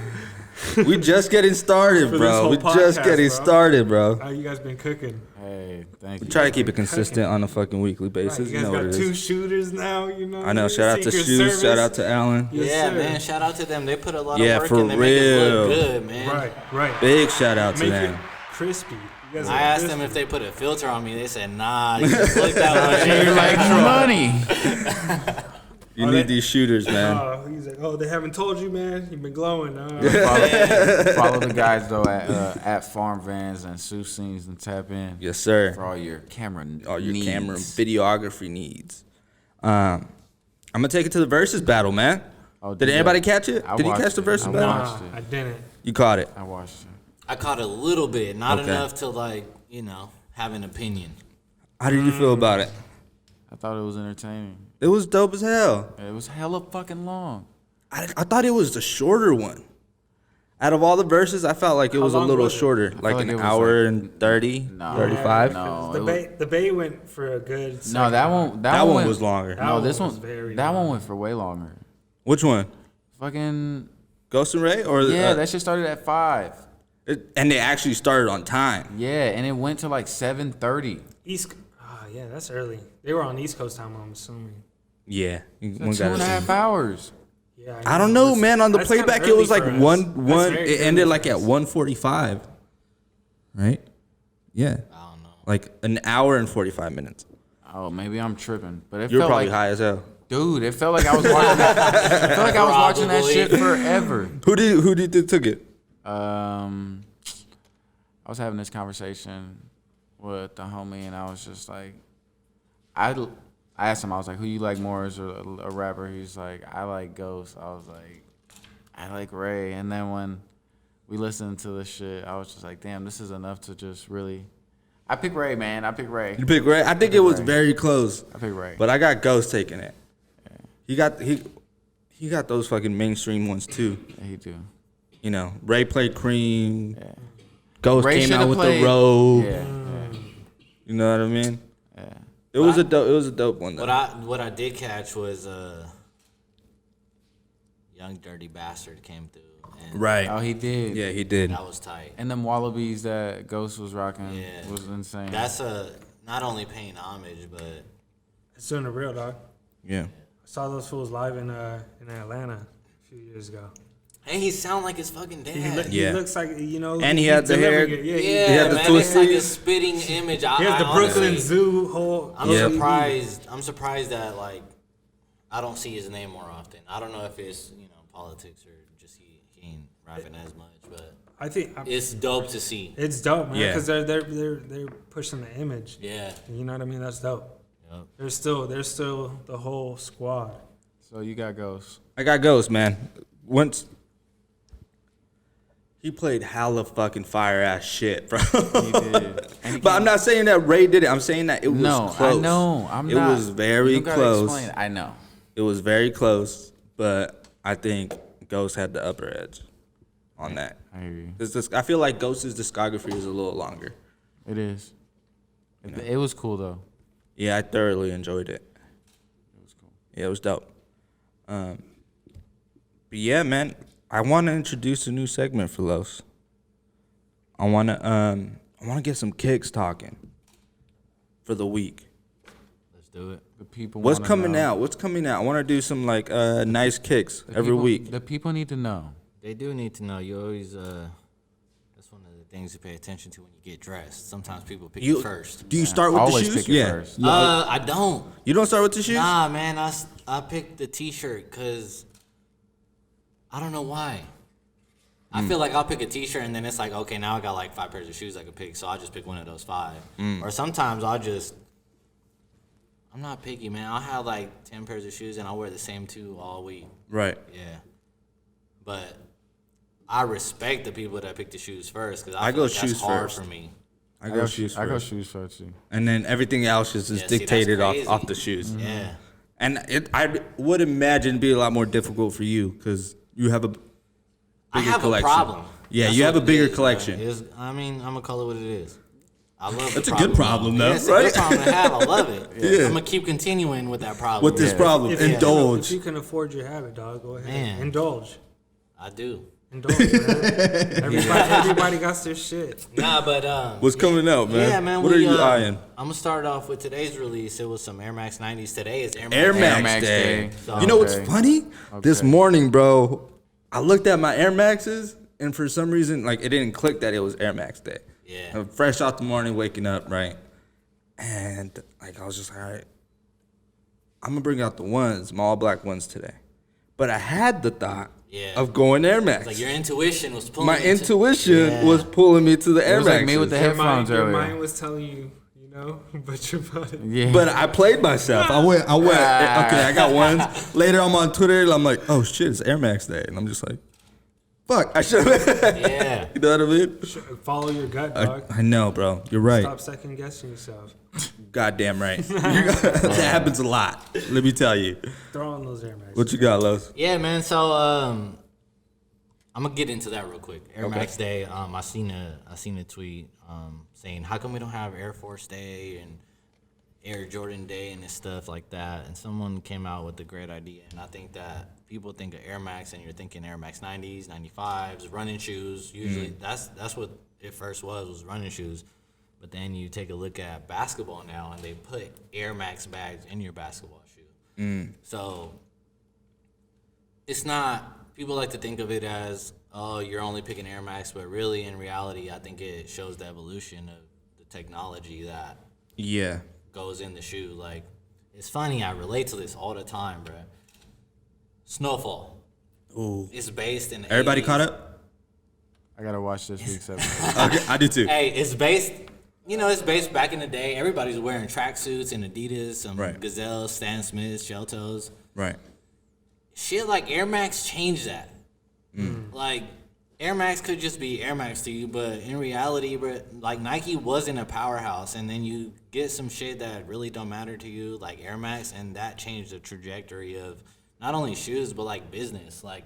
We just getting started, For this bro. whole We just podcast, getting bro. started, bro. How you guys been cooking? Hey, thank you. Try to keep it consistent on a fucking weekly basis. Right, you guys know what got it 2 is. shooters now, you know. I know. Shout out to Secret Shoes. Service. Shout out to Allen. Yes, Yeah, sir. man. Shout out to them. They put a lot Yeah, of work for in. They make it look real. good, man. Right. Big shout out to Make them. it crispy. You guys I are asked crispy. them if they put a filter on me. They said, nah, you just look that way. You're like money. You need these shooters, man. He's like, they haven't told you, man. You've been glowing. Follow the guys though at Farm Vans and Sioux Scenes and tap in. Yes, sir. For all your camera Camera videography needs. I'm gonna take it to the versus battle, man. Oh, Did anybody catch it? Did you catch the versus I battle? watched I didn't. You caught it. I watched it. I caught a little bit, not Okay. enough to have an opinion. How did you feel about it? I thought it was entertaining. It was dope as hell. It was hella fucking long. I thought it was the shorter one. Out of all the verses, I felt like it was a long little was it? shorter, like like an it was hour like- and 30, No. 35. No, The Bay went for a good. No, second. that one one was longer. That No, one this was one. very That long. one went for way longer. Which one? Fucking Ghost and Ray, or yeah, that shit started at 5. and they actually started on time. Yeah, and it went to like 7:30. Yeah, that's early. They were on East Coast time, I'm assuming. Yeah, one Two gotta and a say. half hours. Yeah, I don't know, man. On the That's kinda playback, it early was like for us. one. That's very It ended early like for at us. 1:45. Right? Yeah. I don't know. Like an hour and 45 minutes. Oh, maybe I'm tripping, but it You were felt probably like, high as hell. dude, it felt like I was watching that. I felt like I was watching that Probably. shit forever. Who did you took it? I was having this conversation with the homie, and I was just like, I asked him, I was like, who you like more as a rapper? He's like, I like Ghost. I was like, I like Ray. And then when we listened to this shit, I was just like, damn, this is enough to just really. I pick Ray, man. I pick Ray. You picked Ray. I think it was very close. I pick Ray. But I got Ghost taking it. He got those fucking mainstream ones too. Yeah, he do. You know, Ray played Cream. Yeah. Ghost Ray came shoulda out with played- the robe. Yeah. You know what I mean? Yeah. It was a dope one though. What I did catch was Young Dirty Bastard came through. And Right. Oh, he did. Yeah, he did. That was tight. And them Wallabies that Ghost was rocking Yeah. was insane. That's not only paying homage, but It's doing the real, dog. Yeah. I saw those fools live in Atlanta a few years ago. hey, he sound like his fucking dad. Yeah. He looks like, you know. And he had the hair. delivering it. Yeah, Yeah, He had the man, twist it's like a sleeves. spitting image. he has the I Brooklyn honestly- Zoo whole. I'm Yeah. surprised. I'm surprised that I don't see his name more often. I don't know if it's politics or just he ain't rapping as much, but I think it's dope to see. it's dope, man, Yeah. because they're pushing the image. Yeah. You know what I mean? That's dope. Yep. There's still the whole squad. So you got Ghost. I got Ghost, man. Once he played hella fucking fire ass shit, bro. He did. And he But I'm not saying that Ray did it. I'm saying that it was No, close. I know. I'm it not. was very you don't gotta close. explain it. I know. It was very close, but I think Ghost had the upper edge on that. I hear you. I feel like Ghost's discography is a little longer. It is. It was cool though. Yeah, I thoroughly enjoyed it. It was cool. Yeah, it was dope. But yeah, man, I want to introduce a new segment for Los. I want to get some kicks talking for the week. Let's do it. The people. What's wanna coming know. out? What's coming out? I want to do some nice kicks The every people- week. The people need to know. They do need to know. You always. That's one of the things to pay attention to when you get dressed. Sometimes people pick You it first. Do you start with Always the shoes? pick it first. I don't. You don't start with the shoes? Nah, man, I picked the T-shirt because I don't know why. I feel like I'll pick a T-shirt and then it's like, okay, now I got like 5 pairs of shoes I could pick, so I'll just pick one of those 5. Or sometimes I'm not picky, man. I'll have like 10 pairs of shoes and I'll wear the same 2 all week. Right. Yeah. But I respect the people that pick the shoes first because I feel go like that's shoes hard first. for me. I go shoes I go first. shoes first too. And then everything else is just Yeah, see, that's dictated crazy. off the shoes. Yeah. And I would imagine it'd be a lot more difficult for you because you have a bigger I have collection. a problem. Yeah, That's you have a what it bigger is, collection. bro. I'm gonna call it what it is. I love That's the a good problem, though, Yeah, it's a right? good problem to have. I love it. Yeah. I'm gonna keep continuing with that problem. With this problem, If indulge. you can afford your habit, dog, go ahead. Man. Indulge. I do. Indulge, man. Everybody got their shit. Nah, but What's coming out, man? yeah, man. What are you eyeing? I'm gonna start off with today's release. It was some Air Max 90s. Today is Air Max. Air Max, Max Day. Day. So- You know what's Okay. funny? This morning, bro, I looked at my Air Maxes, and for some reason, like, it didn't click that it was Air Max Day. Yeah. I'm fresh out the morning, waking up, right? And, like, I was just like, all right, I'm going to bring out the ones, my all black ones today. But I had the thought Yeah. of going Air Max. Like your intuition was pulling. My you to- intuition Yeah. was pulling me to the Air was like Maxes. me with the headphones Your earlier. mind was telling you, you know, but your body. Yeah. But I played myself. I went. Okay, I got ones. Later, I'm on Twitter. And I'm like, oh shit, it's Air Max Day, and I'm just like, fuck, I should. Yeah. You know what I mean? Follow your gut, dog. I know, bro. You're right. Stop second guessing yourself. Goddamn right. That happens a lot. Let me tell you. Throw on those Air Max. What you got, Los? Yeah, man. So I'm gonna get into that real quick. Air Max Day. I seen a tweet saying how come we don't have Air Force Day and Air Jordan Day and stuff like that. And someone came out with a great idea. And I think that people think of Air Max and you're thinking Air Max 90s, 95s, running shoes. Usually that's what it first was running shoes. But then you take a look at basketball now and they put Air Max bags in your basketball shoe. So it's not, people like to think of it as, oh, you're only picking Air Max, but really in reality, I think it shows the evolution of the technology that Yeah. goes in the shoe. Like, it's funny, I relate to this all the time, bro. Snowfall. Ooh. It's based in the Everybody 80s. caught up? I gotta watch this week's episode. Okay, I do too. Hey, it's based, it's based back in the day. Everybody's wearing tracksuits and Adidas, some Right. Gazelles, Stan Smiths, Shell Toes. Right. Shit like Air Max changed that. Like, Air Max could just be Air Max to you, but in reality, bro, like Nike wasn't a powerhouse, and then you get some shit that really don't matter to you, like Air Max, and that changed the trajectory of not only shoes but like business. Like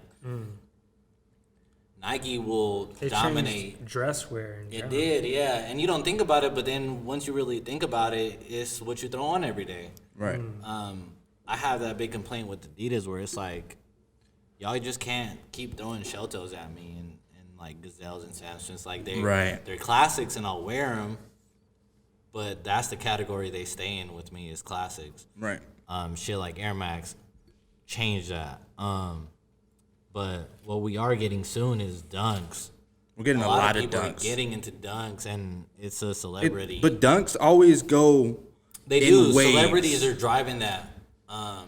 Nike will It dominate. changed dress wear. In It general. did, yeah, and you don't think about it, but then once you really think about it, it's what you throw on every day. Right. I have that big complaint with Adidas where it's like, y'all just can't keep throwing shell toes at me and like Gazelles and Samsons. Like they're classics and I'll wear them, but that's the category they stay in with me is classics. Right. Shit like Air Max changed that. But what we are getting soon is dunks. We're getting a lot of people dunks. are getting into dunks and it's a celebrity. But dunks always go. They in do. waves. Celebrities are driving that,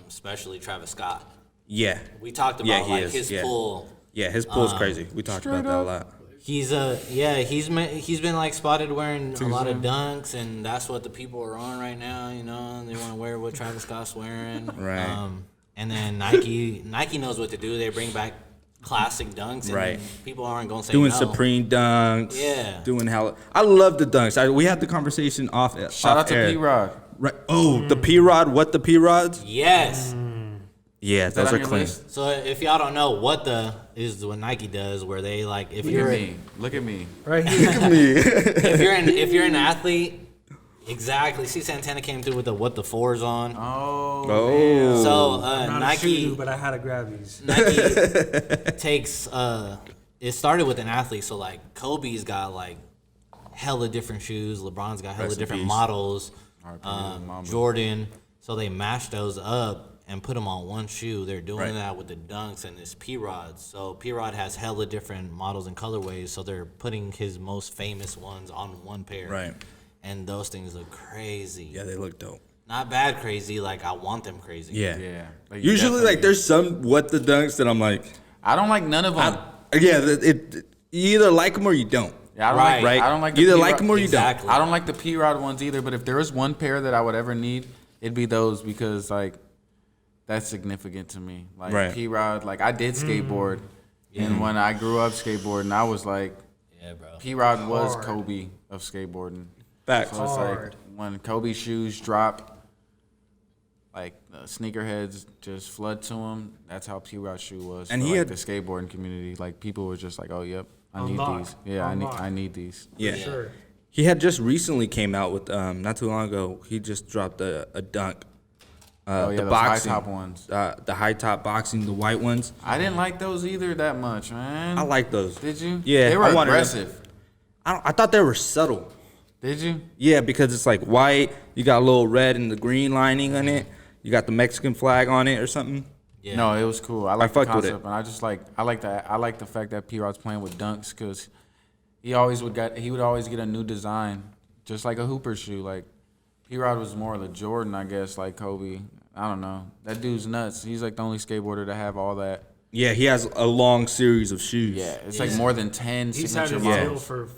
especially Travis Scott. Yeah. We talked about Yeah, he like is, his yeah. pull. Yeah, his pull's crazy. We talked about that a lot. He's he's been like spotted wearing a lot of dunks, and that's what the people are on right now. You know, they want to wear what Travis Scott's wearing. Right. And then Nike knows what to do. They bring back classic dunks, and Right. people aren't gonna say Doing no. Supreme dunks. Yeah. Doing hella. I love the dunks. We had the conversation off. Shout out to air. P-Rod. Right. Oh, the P-Rod. What the P-Rods? Yes. Yeah, that those on are your clean. list? So if y'all don't know what is what Nike does, where they like if Look you're at me. Look at me. Right here. if you're an athlete, exactly. See, Santana came through with the what the fours on. Oh. So I'm not a shoe Nike dude, but I had to grab these. Nike takes it started with an athlete. So like Kobe's got like hella different shoes. LeBron's got hella Rest in different peace. models. Mamba. Jordan. So they mashed those up and put them on one shoe. They're doing Right. that with the Dunks and his P-Rods. So P-Rod has hella different models and colorways, so they're putting his most famous ones on one pair. Right. And those things look crazy. Yeah, they look dope. Not bad crazy, like I want them crazy. Yeah. Yeah. Like, you Usually, definitely- like, there's some what the dunks that I'm like, I don't like none of them. you either like them or you don't. Yeah, I don't Right. like. Right? I don't like. You the either P-Rod- like them or you Exactly. I don't like the P-Rod ones either. But if there was one pair that I would ever need, it'd be those because like that's significant to me. Like Right. P-Rod. Like I did skateboard, and when I grew up skateboarding, I was like, Yeah, bro. P-Rod was Hard. Kobe of skateboarding. Facts. So it's like Hard. when Kobe shoes drop, like the sneakerheads just flood to him. That's how P-Rod shoe was. And for, he like, had- the skateboarding community. Like people were just like, oh yep, I need Unlock. these. Yeah, Unlock. I need these. Yeah. Sure. He had just recently came out with not too long ago. He just dropped a dunk. Oh yeah, the those boxing, high top ones. the high top boxing, the white ones. I didn't like those either that much, man. I like those. Did you? Yeah, they were I wanted them. aggressive. I thought they were subtle. Did you? Yeah, because it's like white. You got a little red and the green lining on it. You got the Mexican flag on it or something. Yeah. No, it was cool. I like the fucked with it. concept, and I just like I like the fact that P-Rod's playing with dunks because he would always get a new design, just like a Hooper shoe. Like P-Rod was more of the Jordan, I guess, like Kobe. I don't know. That dude's nuts. He's like the only skateboarder to have all that. Yeah, he has a long series of shoes. Yeah, it's like more than 10 He's had signature his deal models. for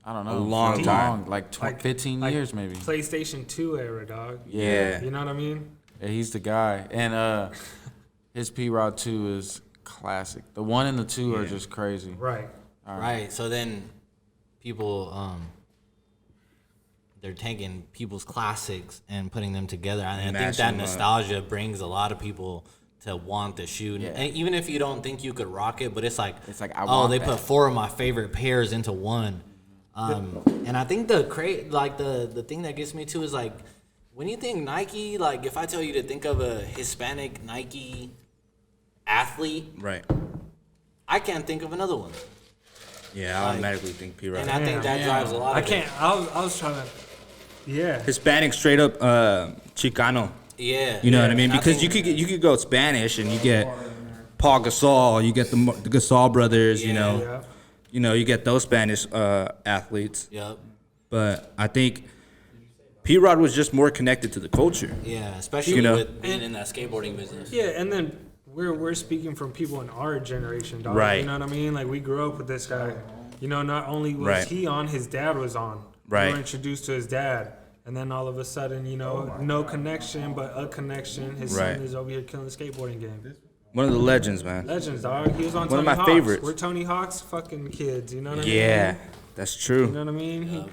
I don't know. a long for time. like 15 years maybe. PlayStation 2 era, dog. Yeah. You know what I mean? Yeah, he's the guy. And his P-Rod 2 is classic. The 1 and the 2 are just crazy. Right. Right. So then people they're taking people's classics and putting them together. And I think Mashing that them up. nostalgia brings a lot of people to want the shoe. Yeah. And even if you don't think you could rock it, but it's like I oh, want they that. put 4 of my favorite pairs into one. And I think the thing that gets me too is like when you think Nike, like if I tell you to think of a Hispanic Nike athlete, Right. I can't think of another one. Yeah, I Like- automatically think P-Rod. And I think that drives a lot I of can't. I was trying to. Yeah. Hispanic, straight up Chicano. Yeah. You know what I mean? And Because think- you could go Spanish and you get Paul Gasol, you get the Gasol brothers, you know. Yeah. You know, you get those Spanish athletes. Yep. But I think P-Rod was just more connected to the culture. Yeah, especially You know. with being in that skateboarding business. Yeah, and then we're speaking from people in our generation, dog. Right. You know what I mean? Like we grew up with this guy. You know, not only was Right. he on, his dad was on. Right. We were introduced to his dad, and then all of a sudden, you know, no connection, but a connection. His Right. son is over here killing the skateboarding game. One of the legends, man. Legends, dog. He was on One of Tony my Hawk's. favorites. We're Tony Hawk's fucking kids. You know what I mean? Yeah, that's You know true. what I mean? He,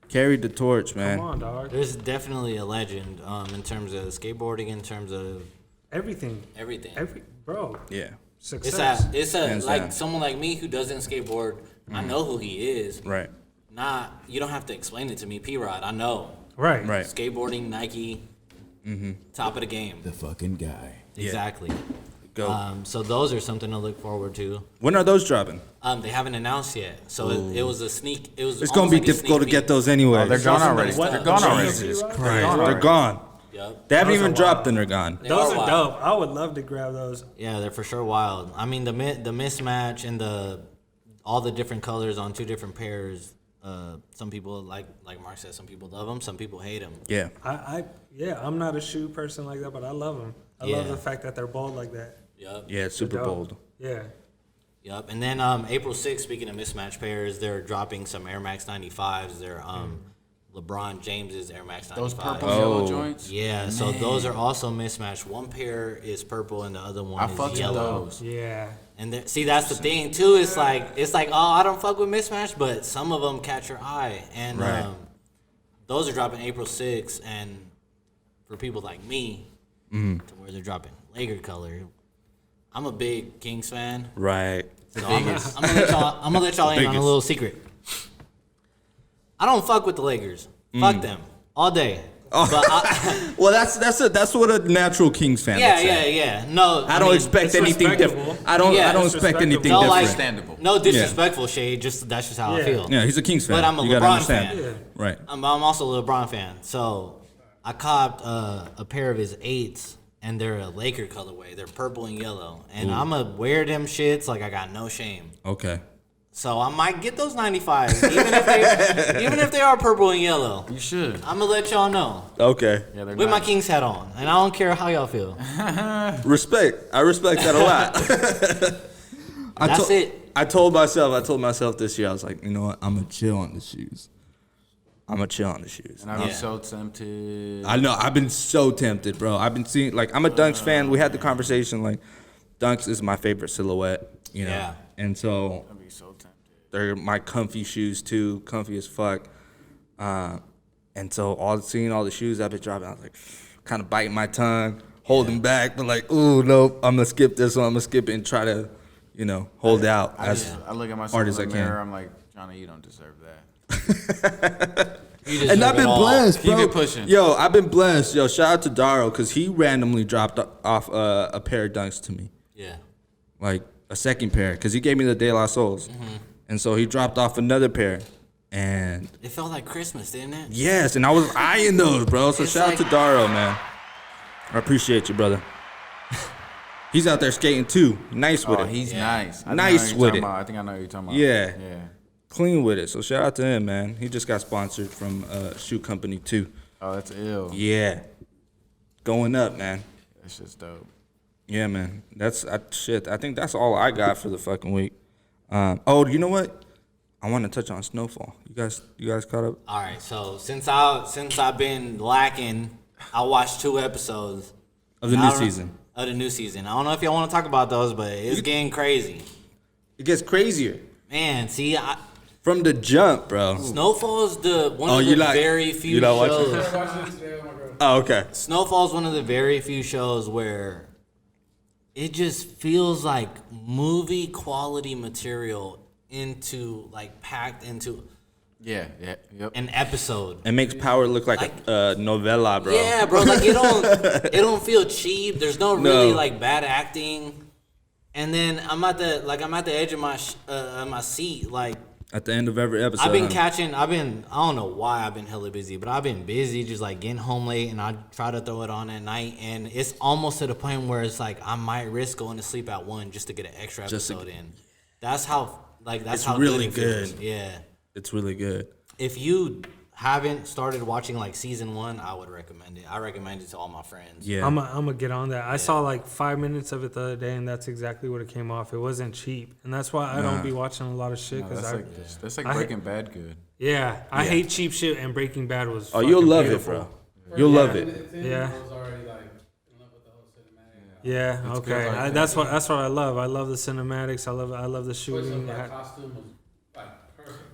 Carried the torch, man. come on, dog. There's definitely a legend in terms of skateboarding, in terms of Everything. everything. Bro. Yeah. Success. It's a Hands like down. someone like me who doesn't skateboard. I know who he is. Right. You don't have to explain it to me, P-Rod. I know. Right. Right. Skateboarding, Nike, top of the game. The fucking guy. Exactly. Go. So those are something to look forward to. When are those dropping? They haven't announced yet, so it was a sneak. It was. It's gonna be almost like a difficult to sneak get peek. those anyway. Oh, they're gone already. What? They're gone already. Jesus They're Christ. gone They're already. gone. Yep. They haven't Those even are dropped wild. and they're gone. They Those are are wild. dope. I would love to grab those. Yeah, they're for sure wild. I mean, the mismatch and all the different colors on 2 different pairs. Some people like Marc said, some people love them, some people hate them. Yeah. I'm not a shoe person like that, but I love them. I love Yeah. the fact that they're bold like that. Yep. Yeah, it's super Dope. bold. Yeah. Yep. And then April 6th, speaking of mismatch pairs, they're dropping some Air Max 95s. They're LeBron James's Air Max 95s. Those purple Oh. yellow joints. Yeah, so those are also mismatched. One pair is purple and the other one I is fucked with yellow. those. Yeah. And see, that's the thing too. It's like oh, I don't fuck with mismatch, but some of them catch your eye, and Right. those are dropping April 6th. And for people like me, to where they're dropping Laker color, I'm a big Kings fan. Right. So I'm gonna let y'all in on a biggest. little secret. I don't fuck with the Lakers. Fuck them all day. Oh. But Well, that's what a natural Kings fan would say. yeah. No, I don't mean, expect it's anything different. respectable. I don't Yeah, expect disrespectable. anything No, different. like Understandable. no disrespectful shade. That's just how I Yeah. feel. Yeah, he's a Kings fan. But I'm a You gotta LeBron understand. fan. Right. I'm also a LeBron fan. So I copped a pair of his 8s, and they're a Laker colorway. They're purple and yellow, and I'ma wear them shits like I got no shame. Okay. So I might get those 95s, even if they are purple and yellow. You should. I'm gonna let y'all know Okay. Yeah, they're with my nice. Kings hat on, and I don't care how y'all feel. Respect. I respect that a lot. That's it. I told myself this year, I was like, you know what? I'm gonna chill on the shoes. And I've been Yeah. so tempted. I know. I've been so tempted, bro. I've been seeing, like, I'm a Dunks fan. We had the conversation, like, Dunks is my favorite silhouette, you know? Yeah. And so I'd be so tempted. they're my comfy shoes, too. Comfy as fuck. And so seeing all the shoes I've been dropping, I was like, kind of biting my tongue, holding back, but like, ooh, nope, I'm going to skip this one. I'm going to skip it and try to, you know, hold out I look at myself hard in as the I mirror. can. I'm like, Johnny, you don't deserve that. You deserve And I've it been all. blessed, bro. Keep it pushing. Yo, I've been blessed. Yo, shout out to Daro because he randomly dropped off a pair of Dunks to me, Yeah. like a second pair, because he gave me the De La Souls, and so he dropped off another pair, and It felt like Christmas, didn't it? yes, and I was eyeing those, bro. So It's shout out to like- Daro, man. I appreciate you, brother. He's out there skating too, nice with Oh, it, he's Yeah. nice. I Nice know with what you're talking it. about. I think I know what you're talking about. Yeah. Yeah. clean with it. So shout out to him, man. He just got sponsored from a shoe company too. Oh, that's ill. Yeah, going up, man. That's just dope. Yeah, man. That's shit. I think that's all I got for the fucking week. Oh, you know what? I want to touch on Snowfall. You guys caught up? All right, so since I've been lacking, I watched 2 episodes Of the I new don't- season. Of the new season. I don't know if y'all want to talk about those, but it's getting crazy. It gets crazier Man, see, from the jump, bro. Snowfall's one Oh, of you the like- very few you not watching? shows. Oh, okay. Snowfall's one of the very few shows where it just feels like movie quality material packed into Yeah, yep. an episode. It makes Power look like a novella, bro. Yeah, bro. Like it don't feel cheap. There's no really like bad acting. And then I'm at the edge of my seat. Like At the end of every episode. I huh? don't know why I've been hella busy, but I've been busy just like getting home late, and I try to throw it on at night, and it's almost to the point where it's like I might risk going to sleep at 1 just to get an extra Just to- episode in. That's how It's how really good it feels. good. Yeah. It's really good. If you haven't started watching like season 1, I would recommend it. I recommend it to all my friends. Yeah. I'm gonna get on that. I saw like 5 minutes of it the other day, and that's exactly what it came off. It wasn't cheap, and that's why I don't be watching a lot of shit. No, Cause that's like I- Breaking Bad good. I hate cheap shit, and Breaking Bad was. Oh, you'll fucking love beautiful. it, bro. You'll love it. Yeah. Yeah. It's Okay. good like That's what I love. I love the cinematics. I love the shooting.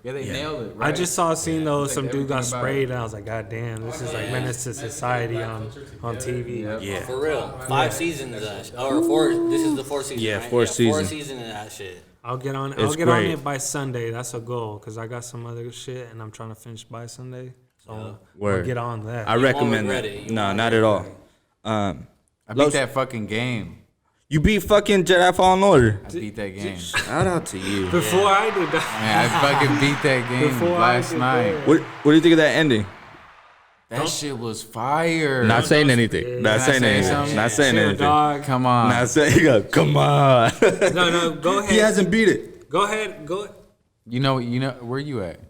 Yeah, they nailed it. I Right? just saw a scene though. Like Some dude got everything about sprayed, it. and I was like, God damn, this is like Menace to Society on TV. Yep. Yeah. For real. 5 seasons of that or 4. This is the 4th season. Yeah, right? 4th 4 season. season of that shit. I'll get on. It's I'll get on great. it by Sunday. That's a goal because I got some other shit, and I'm trying to finish by Sunday. So I'll Word. get on that. I recommend regret that. it. You No, won't not at all. I beat Los- that fucking game. You beat fucking Jedi Fallen Order. I beat that game. Shout out to you. Before I did that, Man, I fucking beat that game Before I last did night. that. What do you think of that ending? That shit was fire. Not saying anything. Not Can I saying say anything. something? Not saying Shit, anything. dog. Come on. Not saying. You go, come on. No, go ahead. He hasn't beat it. Go ahead. Go. You know, where you at?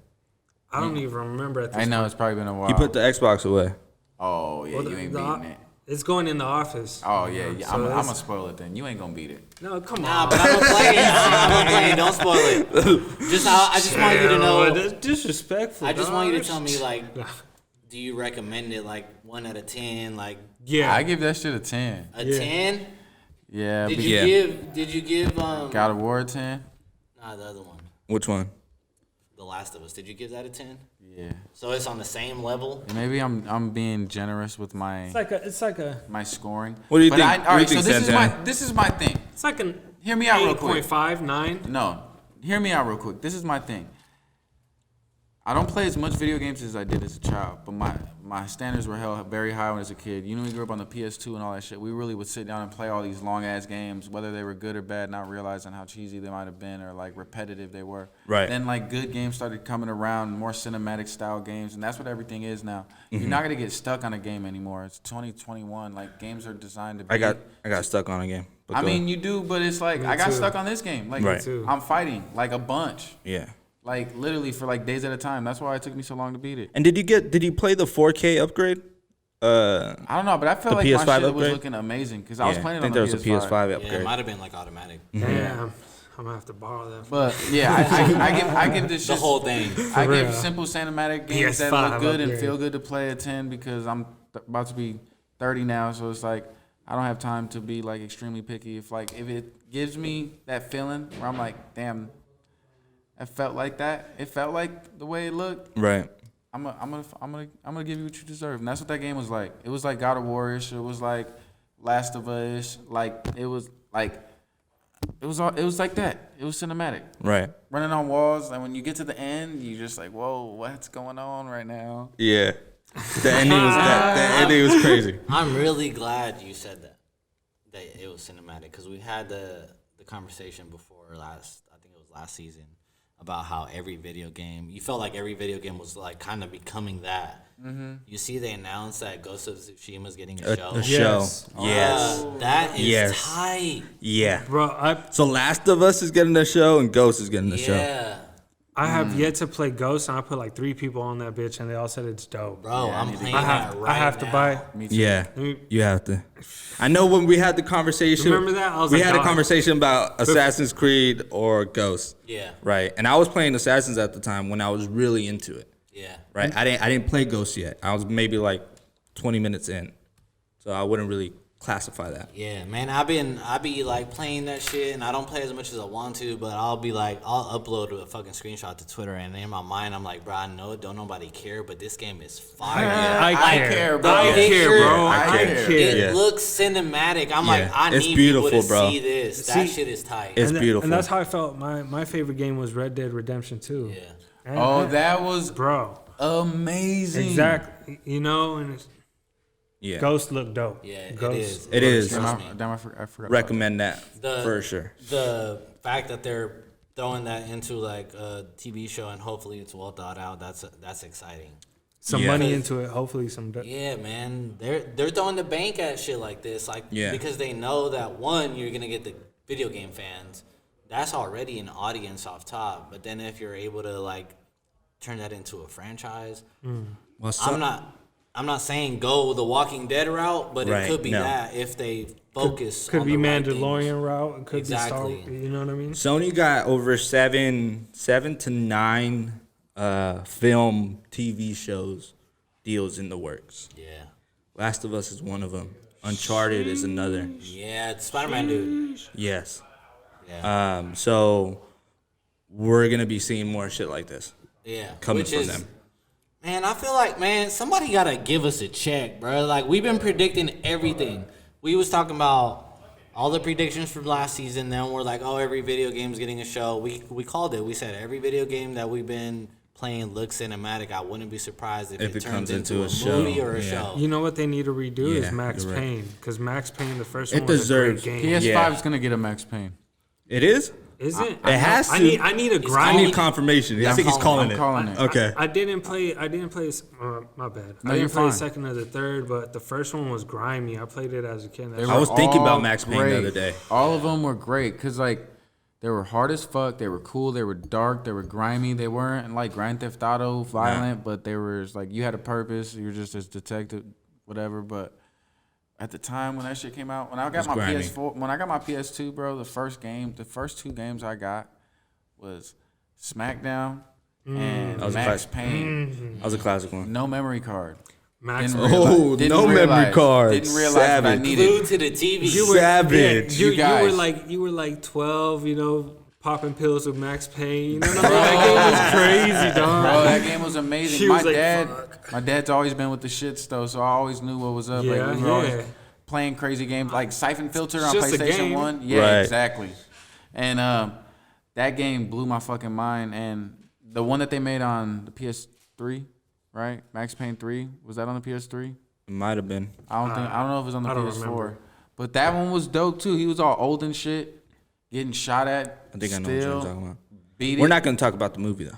I don't even remember at this I know point. it's probably been a while. He put the Xbox away. Oh yeah, Well, you ain't the- beating it. It's going in the office. Oh yeah. So I'm it's- gonna spoil it then. You ain't gonna beat it. No, come Nah, on. but I'm gonna play it. I'm gonna play it. Don't spoil it. I just want you to know. That's disrespectful. I just want you to dog. tell me like, do you recommend it like 1 out of 10, like Yeah. I give that shit a 10. a Yeah. 10? Yeah. Did but you Yeah. give God of War a 10? nah, the other one, Which one? The Last of Us? Did you give that a 10? Yeah. So it's on the same level. Maybe I'm being generous with my It's like a my scoring. What do you But think? all What do you right, think, so Santana? this is my thing. it's like an Hear me out real quick. 8.5, 9. No, hear me out real quick. This is my thing. I don't play as much video games as I did as a child, but my standards were held very high when I was a kid. You know, we grew up on the PS2 and all that shit. We really would sit down and play all these long ass games, whether they were good or bad, not realizing how cheesy they might have been or like repetitive they were. Right. Then like good games started coming around, more cinematic style games, and that's what everything is now. You're not gonna get stuck on a game anymore. It's 2021. Like games are designed to be. I got stuck on a game. But I go mean, ahead. you do, but it's like Me I got too. stuck on this game. Like Right. too. I'm fighting like a bunch. Yeah. Like literally for like days at a time. That's why it took me so long to beat it. And did you play the 4K upgrade? I don't know, but I felt The like PS5 my shit was upgrade? looking amazing because I was playing it I think on there the was a PS5 Yeah, upgrade. it might have been like automatic. Damn, I'm gonna have to borrow that. But yeah, I give this The shit. whole thing. I For give real. simple cinematic games that PS5 look good and upgrade. feel good to play a 10 because I'm about to be 30 now, so it's like I don't have time to be like extremely picky. If it gives me that feeling where I'm like, damn, it felt like that. It felt like the way it looked. Right. I'm gonna give you what you deserve, and that's what that game was like. It was like God of War-ish. It was like Last of Us. Like it was like it was like that. It was cinematic, Right. running on walls, and when you get to the end, you just like, whoa, what's going on right now? Yeah. The ending was crazy. I'm really glad you said that it was cinematic because we had the conversation before I think it was last season about how every video game, you felt like every video game was like kind of becoming that. Mm-hmm. You see, they announced that Ghost of Tsushima is getting a show. A show. Yes. Yes. That is Yes. tight. Yeah. Bro, So Last of Us is getting a show and Ghost is getting a show. Yeah. I have yet to play Ghost, and I put like 3 people on that bitch, and they all said it's dope. Bro, Yeah, I I'm need to playing I that have, right I have to now. buy. Me too. Yeah. Mm. You have to. I know when we had the conversation. Remember that? I was we like, had a dog. conversation about Assassin's Creed or Ghost. Yeah. Right. And I was playing Assassins at the time when I was really into it. Yeah. Right. I didn't play Ghost yet. I was maybe like 20 minutes in. So I wouldn't really classify that. Yeah, man, I be like playing that shit, and I don't play as much as I want to, but I'll upload a fucking screenshot to Twitter, and in my mind, I'm like, bro, I know don't nobody care, but this game is fire. I care, bro. I care, bro. I I care. care. It Yeah. looks cinematic. I'm like, Yeah. I It's need beautiful, people to bro. see this. That See, shit is tight. It's beautiful. And that's how I felt. My favorite game was Red Dead Redemption 2. Yeah. And- Oh, that was bro. amazing. Exactly. You know, and it's, Yeah. Ghost looked dope. Yeah, Ghost. It is. Trust me. Damn, I forgot. Recommend that The- for sure. The fact that they're throwing that into like a TV show and hopefully it's well thought out, that's exciting. Some Yeah. money into it. Hopefully some. Yeah, man, they're throwing the bank at shit like this, like Yeah. because they know that one, you're gonna get the video game fans. That's already an audience off top. But then if you're able to like turn that into a franchise, Well, I'm not saying go the Walking Dead route, but Right, it could be no. that if they focus. Could on be the right Mandalorian things. route. It could be Star. Exactly. You know what I mean? Sony got over seven to nine film TV shows deals in the works. Yeah, Last of Us is one of them. Uncharted is another. yeah, it's Spider-Man dude. Yes. Yeah, So we're gonna be seeing more shit like this yeah, coming which from is, them. Man, I feel like, man, somebody gotta give us a check, bro. Like we've been predicting everything. We was talking about all the predictions from last season. Then we're like, oh, every video game's getting a show. We called it. We said every video game that we've been playing looks cinematic. I wouldn't be surprised if it turns into a movie or a show. You know what they need to redo Yeah, is Max you're right. Payne, because Max Payne, the first It one was deserves- a great game. PS5 Yeah. is gonna get a Max Payne. It is? Is it? It has to. I need a I grind. need confirmation. I think he's calling I'm it. calling it. Okay. I didn't play. My bad. No, I you're didn't play the fine. second or the third, but the first one was grimy. I played it as a kid. They I was were thinking about all Max Payne the great. other day. All of them were great because like they were hard as fuck. They were cool. They were dark. They were grimy. They weren't like Grand Theft Auto violent, but they were just, like you had a purpose. You were just this detective, whatever. But at the time when that shit came out, when I got was my grimy. PS4, when I got my PS2, bro, the first 2 games I got was SmackDown and That was a Max classic. Payne. That was a classic one. No memory card. Max. Didn't Payne. Oh, didn't no memory realize- card. Didn't realize that I Savage. needed. Glued to the TV. Savage. You, You guys. you were like 12. You know, popping pills with Max Payne. You know what I mean? That game was crazy, dog. Bro, that game was amazing. She My was like, dad, fuck. my dad's always been with the shits though, so I always knew what was up. Yeah, like we were yeah. always playing crazy games like Siphon Filter on just a PlayStation game. 1. Yeah, Right. exactly. And that game blew my fucking mind. And the one that they made on the PS3, right? Max Payne 3. Was that on the PS3? It might have been. I don't know if it was on the I don't PS4. remember. But that one was dope too. He was all old and shit, getting shot at. I think I know what you're talking about. Beat We're it. not gonna talk about the movie though.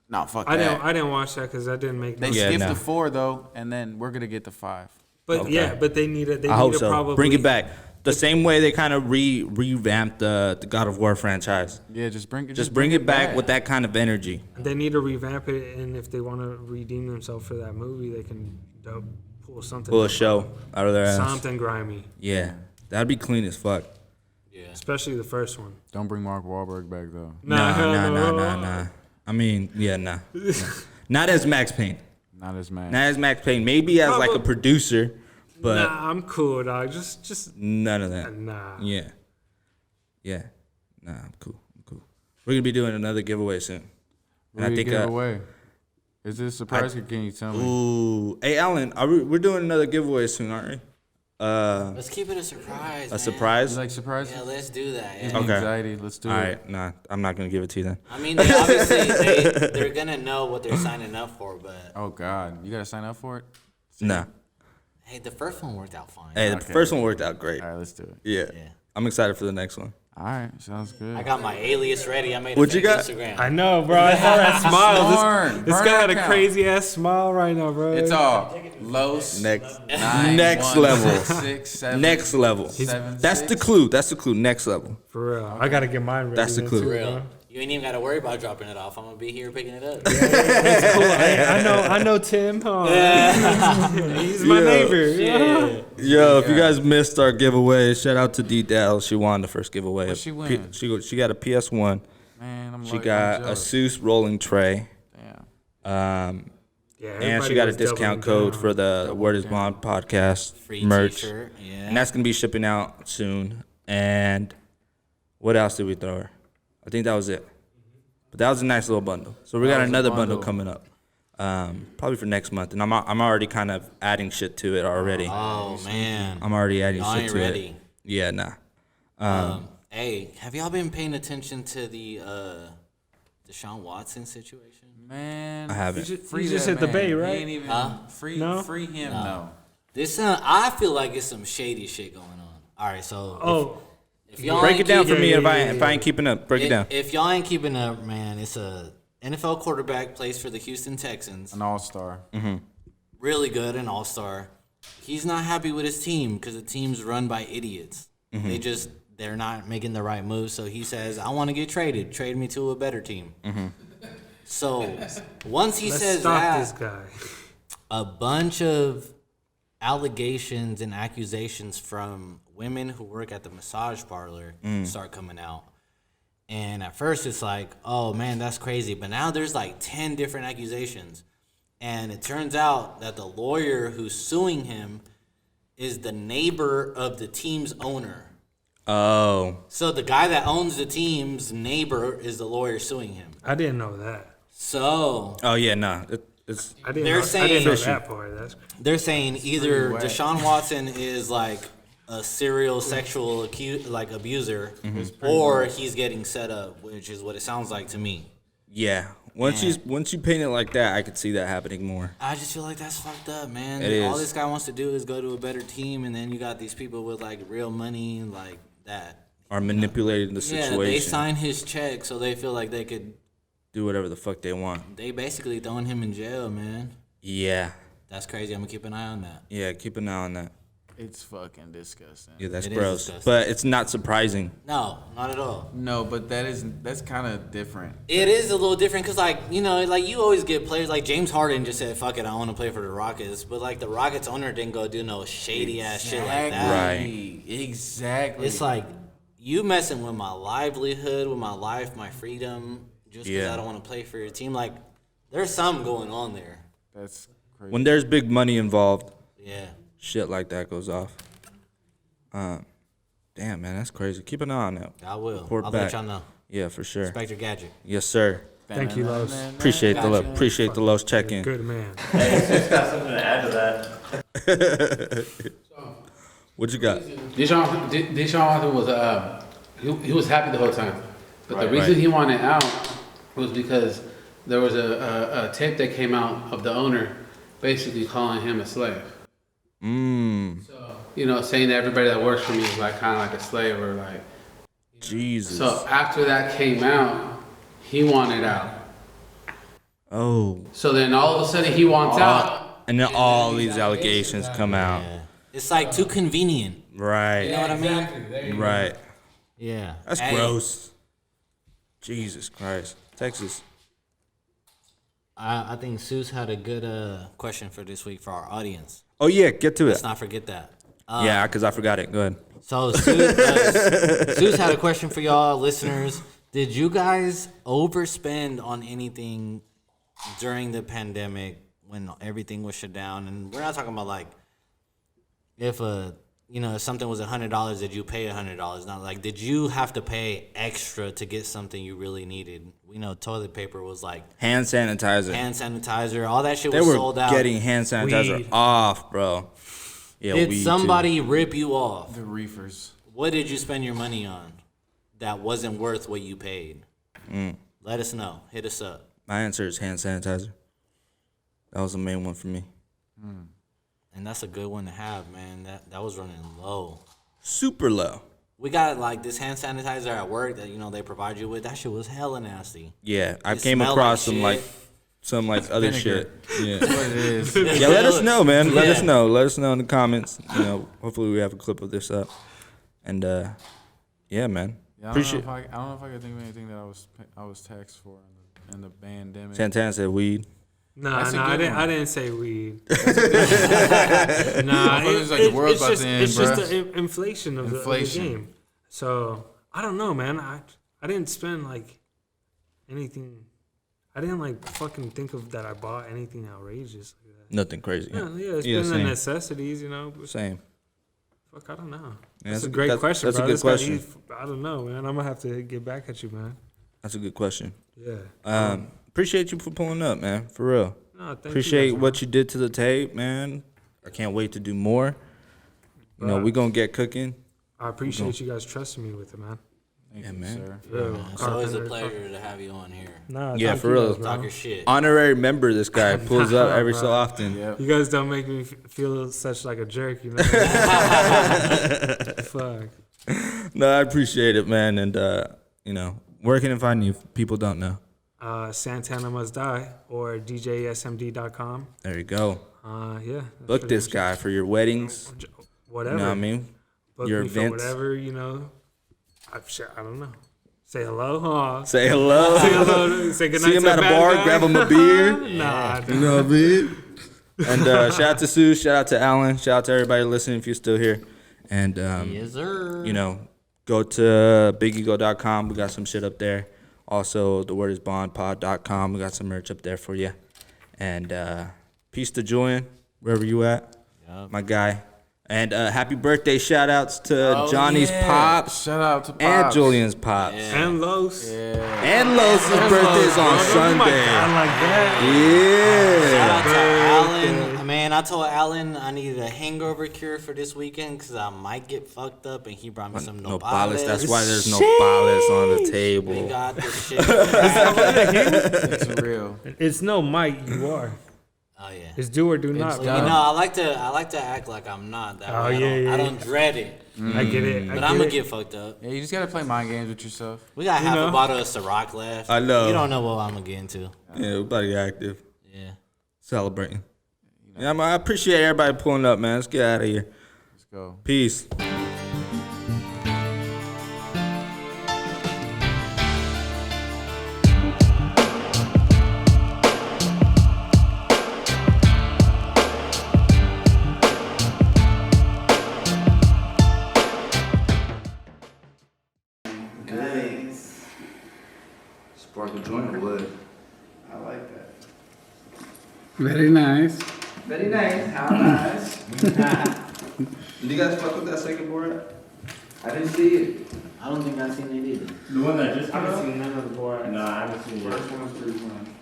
No, fuck I that. didn't watch that because that didn't make no They sense. Yeah, skipped no. the 4 though, and then we're gonna get the 5. But Okay. yeah, but they need it. They I need hope to so. probably Bring it back. The same way they kind of revamped the God of War franchise. Yeah, just bring it back with that kind of energy. They need to revamp it, and if they want to redeem themselves for that movie, they can pull something. Pull a up. show out of their ass. Something grimy, Yeah, that'd be clean as fuck. Yeah. especially the first one. Don't bring Mark Wahlberg back though. Nah. I mean, yeah, nah. Not as Max Payne. Not as mad. Not as Max Payne. Maybe as like a producer, but Nah, I'm cool, dog. Just none of that. nah. Yeah. Nah, I'm cool. We're gonna be doing another giveaway soon. And What do you give uh, away? Is this a surprise or can you tell me? Ooh, hey Alan, we're doing another giveaway soon, aren't we? Let's keep it a surprise. A man. surprise. You like surprises? Yeah, let's do that. Yeah. Okay. Anxiety. Let's do All it. right, nah, I'm not gonna give it to you then. I mean, they obviously they're gonna know what they're signing up for, but Oh God, you gotta sign up for it. Nah. hey, the first one worked out fine. Hey, the first one worked out great. All right, let's do it. Yeah. Yeah. I'm excited for the next one. All right, sounds good. I got my alias ready. I made a What you fake got? Instagram. I know, bro. I saw that smile. Smart. This Burn guy had a account. crazy ass smile right now, bro. It's all Los Next 9, next 1, level. 6, 7, Next level. 7, That's the 6. clue. That's the clue. Next level. For real. I gotta get mine ready. That's the then, clue. too, Real. bro. You ain't even got to worry about dropping it off. I'm gonna be here picking it up. It's cool. I know Tim. Oh, he's my neighbor. Yeah. Yo, if you guys missed our giveaway, shout out to D Dell. She won the first giveaway. What'd she win? She got a PS1. Man, I'm She like, got I'm a jealous. Seuss rolling tray. Damn. Yeah, And everybody she got a was discount doubling code down. for the Word is Bond podcast Free merch. T-shirt. Yeah. And that's going to be shipping out soon. And what else did we throw her? I think that was it. But that was a nice little bundle. So we got was a another bundle bundle. coming up. Probably for next month. And I'm already kind of adding shit to it already. Oh man. I'm already adding Y'all shit ain't to ready. it. Yeah, nah. Hey, have y'all been paying attention to the Deshaun Watson situation? Man, I haven't. free You just that hit the man. bay, He right? ain't even free. No? Free him though. This I feel like it's some shady shit going on. All right, so Oh, if y'all Break ain't it down for keeping- me if I yeah. ain't keeping up. Break it down. If y'all ain't keeping up, man, it's a NFL quarterback plays for the Houston Texans. An all-star. Really good, an all-star. He's not happy with his team because the team's run by idiots. They're not making the right moves. So he says, "I want to get traded. Trade me to a better team." So once he let's says stop that, this guy. a bunch of allegations and accusations from women who work at the massage parlor start coming out. And at first it's like, oh man, that's crazy. But now there's like 10 different accusations. And it turns out that the lawyer who's suing him is the neighbor of the team's owner. Oh. So the guy that owns the team's neighbor is the lawyer suing him. I didn't know that. So Oh, yeah, nah. It's I didn't. They're know, I saying- didn't know that part. That's they're saying either pretty wet. Deshaun Watson is like a serial sexual abuser, or he's getting set up, which is what it sounds like to me. yeah. Once you paint it like that, I could see that happening more. I just feel like that's fucked up, man. It All is. this guy wants to do is go to a better team, and then you got these people with like real money like that. Are manipulating the Yeah, situation. they sign his check, so they feel like they could. Do whatever the fuck they want. They basically throwing him in jail, man. Yeah. That's crazy. I'm gonna keep an eye on that. Yeah, keep an eye on that. It's fucking disgusting. Yeah, that's It is gross. disgusting. But it's not surprising. No, not at all. No, but that's kind of different. It is a little different because, like, you know, like you always get players like James Harden just said, "Fuck it, I want to play for the Rockets," but like the Rockets owner didn't go do no shady ass shit like that. Right. Exactly. It's like you messing with my livelihood, with my life, my freedom, just because Yeah. I don't want to play for your team. Like, there's something going on there. That's crazy. When there's big money involved, Yeah. shit like that goes off. Damn, man, that's crazy. Keep an eye on that. I will. Report I'll back. let y'all know. Yeah, for sure. Inspector Gadget. Yes, sir. Thank you, Los. Appreciate the Gotcha. appreciate the Los check-in. Good man. Got something to add to that. What you got? Deshaun Watson was he was happy the whole time, but the reason Right. he wanted out was because there was a tape that came out of the owner basically calling him a slave. So, you know, saying that everybody that works for me is like kind of like a slave or like. Jesus. So after that came out, he wanted out. Oh. So then all of a sudden he wants out. And then all these allegations come out. Yeah. It's like too convenient. Right. You know what I mean? Right. Yeah. That's gross. Jesus Christ. Texas. I think Seuss had a good question for this week for our audience. Oh, yeah. Get to Let's it. not forget that. Yeah, because I forgot it. Go ahead. So Seuss had a question for y'all listeners. Did you guys overspend on anything during the pandemic when everything was shut down? And we're not talking about like if something was $100, did you pay $100? Not like did you have to pay extra to get something you really needed? We know toilet paper was like Hand sanitizer. all that shit They was were sold out. getting hand sanitizer Weed. off, bro. Yeah, Did weed, somebody rip you off? The reefers. What did you spend your money on that wasn't worth what you paid? Let us know. Hit us up. My answer is hand sanitizer. That was the main one for me. And that's a good one to have, man. That was running low. Super low. We got like this hand sanitizer at work that they provide you with. That shit was hella nasty. Yeah, I It came smelled across like some other vinegar. shit. Yeah. That's what it is. Yeah, let us know, man. Let us Yeah. know. Let us know in the comments. Hopefully we have a clip of this up. And yeah, man. Yeah, I Appreciate. don't know if I could think of anything that I was taxed for in the pandemic. Santana said weed. That's a I good didn't. one. I didn't say weed. I thought it was like the world's about to end, it's just bruh. the inflation of the game. So I don't know, man. I didn't spend like anything. I didn't like fucking think of that I bought anything outrageous like that. Nothing crazy. Yeah, it's Yeah, been the same. necessities, but Same. fuck, I don't know. Yeah, That's a great question, That's bro. a good This guy, question. I don't know, man. I'm gonna have to get back at you, man. That's a good question. Yeah. Appreciate you for pulling up, man. For real. No, thank Appreciate you guys, what you did to the tape, man. I can't wait to do more. We gonna get cooking. I appreciate you guys trusting me with it, man. Thank Yeah, you, man. sir. Real It's always a carpenter. pleasure to have you on here. Nah, Yeah, thank for you real. guys, bro. Talk your shit. Honorary member, this guy pulls up every so Bro. often. Yep. You guys don't make me feel such like a jerk, Fuck. No, I appreciate it, man. And where can I find you? If people don't know. Santana Must Die or DJSMD.com. There you go. Yeah. that's Book pretty this much guy for your weddings. it. You Whatever. know what I mean? Book your me events. for whatever. I don't know. Say hello. Aw. Say hello. Say hello. Say goodnight See him to at a bad bar, guy. grab him a beer. Nah. You know what I mean? And shout out to Sue, shout out to Alan, shout out to everybody listening if you're still here. And Yes, sir. go to bigego.com. We got some shit up there. Also, thewordisbondpod.com. We got some merch up there for you. And peace to Julian, wherever you at, my guy. And happy birthday shout outs to Johnny's Pops Shout out to Pops. and Julian's Pops. And Los. And Los' birthday's on Oh Sunday. my God, like that. Shout out Yeah. to Alan. Man, I told Alan I needed a hangover cure for this weekend because I might get fucked up, and he brought me some No nopales. balas. That's why there's no balas on the We table. got this shit. It's real. It's no might. You are. Oh yeah. It's do or do not. Well, Bro. I like to act like I'm not. That Oh, way yeah, I yeah. don't dread it. I get it. But I'm gonna get fucked up. Yeah, you just gotta play mind games with yourself. We got half know? a bottle of Ciroc left. I know. You don't know what I'm gonna get into. Yeah, everybody active. Yeah. Celebrating. Yeah, I appreciate everybody pulling up, man. Let's get out of here. Let's go. Peace. Spark a joint or wood? I like that. Very nice. Very nice. How nice. Did you guys fuck with that second board? I didn't see it. I don't think I've seen it either. The one that just I came haven't out? seen none of the boys. No, I haven't seen it. First one was pretty fun.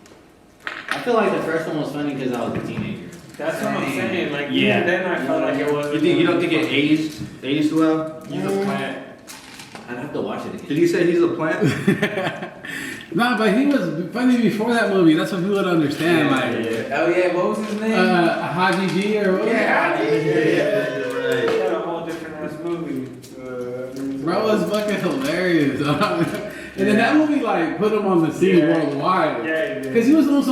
I feel like the first one was funny because I was a teenager. That's what I'm saying. Like, Yeah. even then I felt like it was. You don't think it aged well? He's a plant. I'd have to watch it again. Did he say he's a plant? Nah, but he was funny before that movie. That's what people would understand. Oh yeah, what was his name? Haji G or what? Yeah, Right. Got a whole different ass movie. Bro was fucking hilarious. And then that movie like put him on the scene worldwide. Yeah, Because he was the most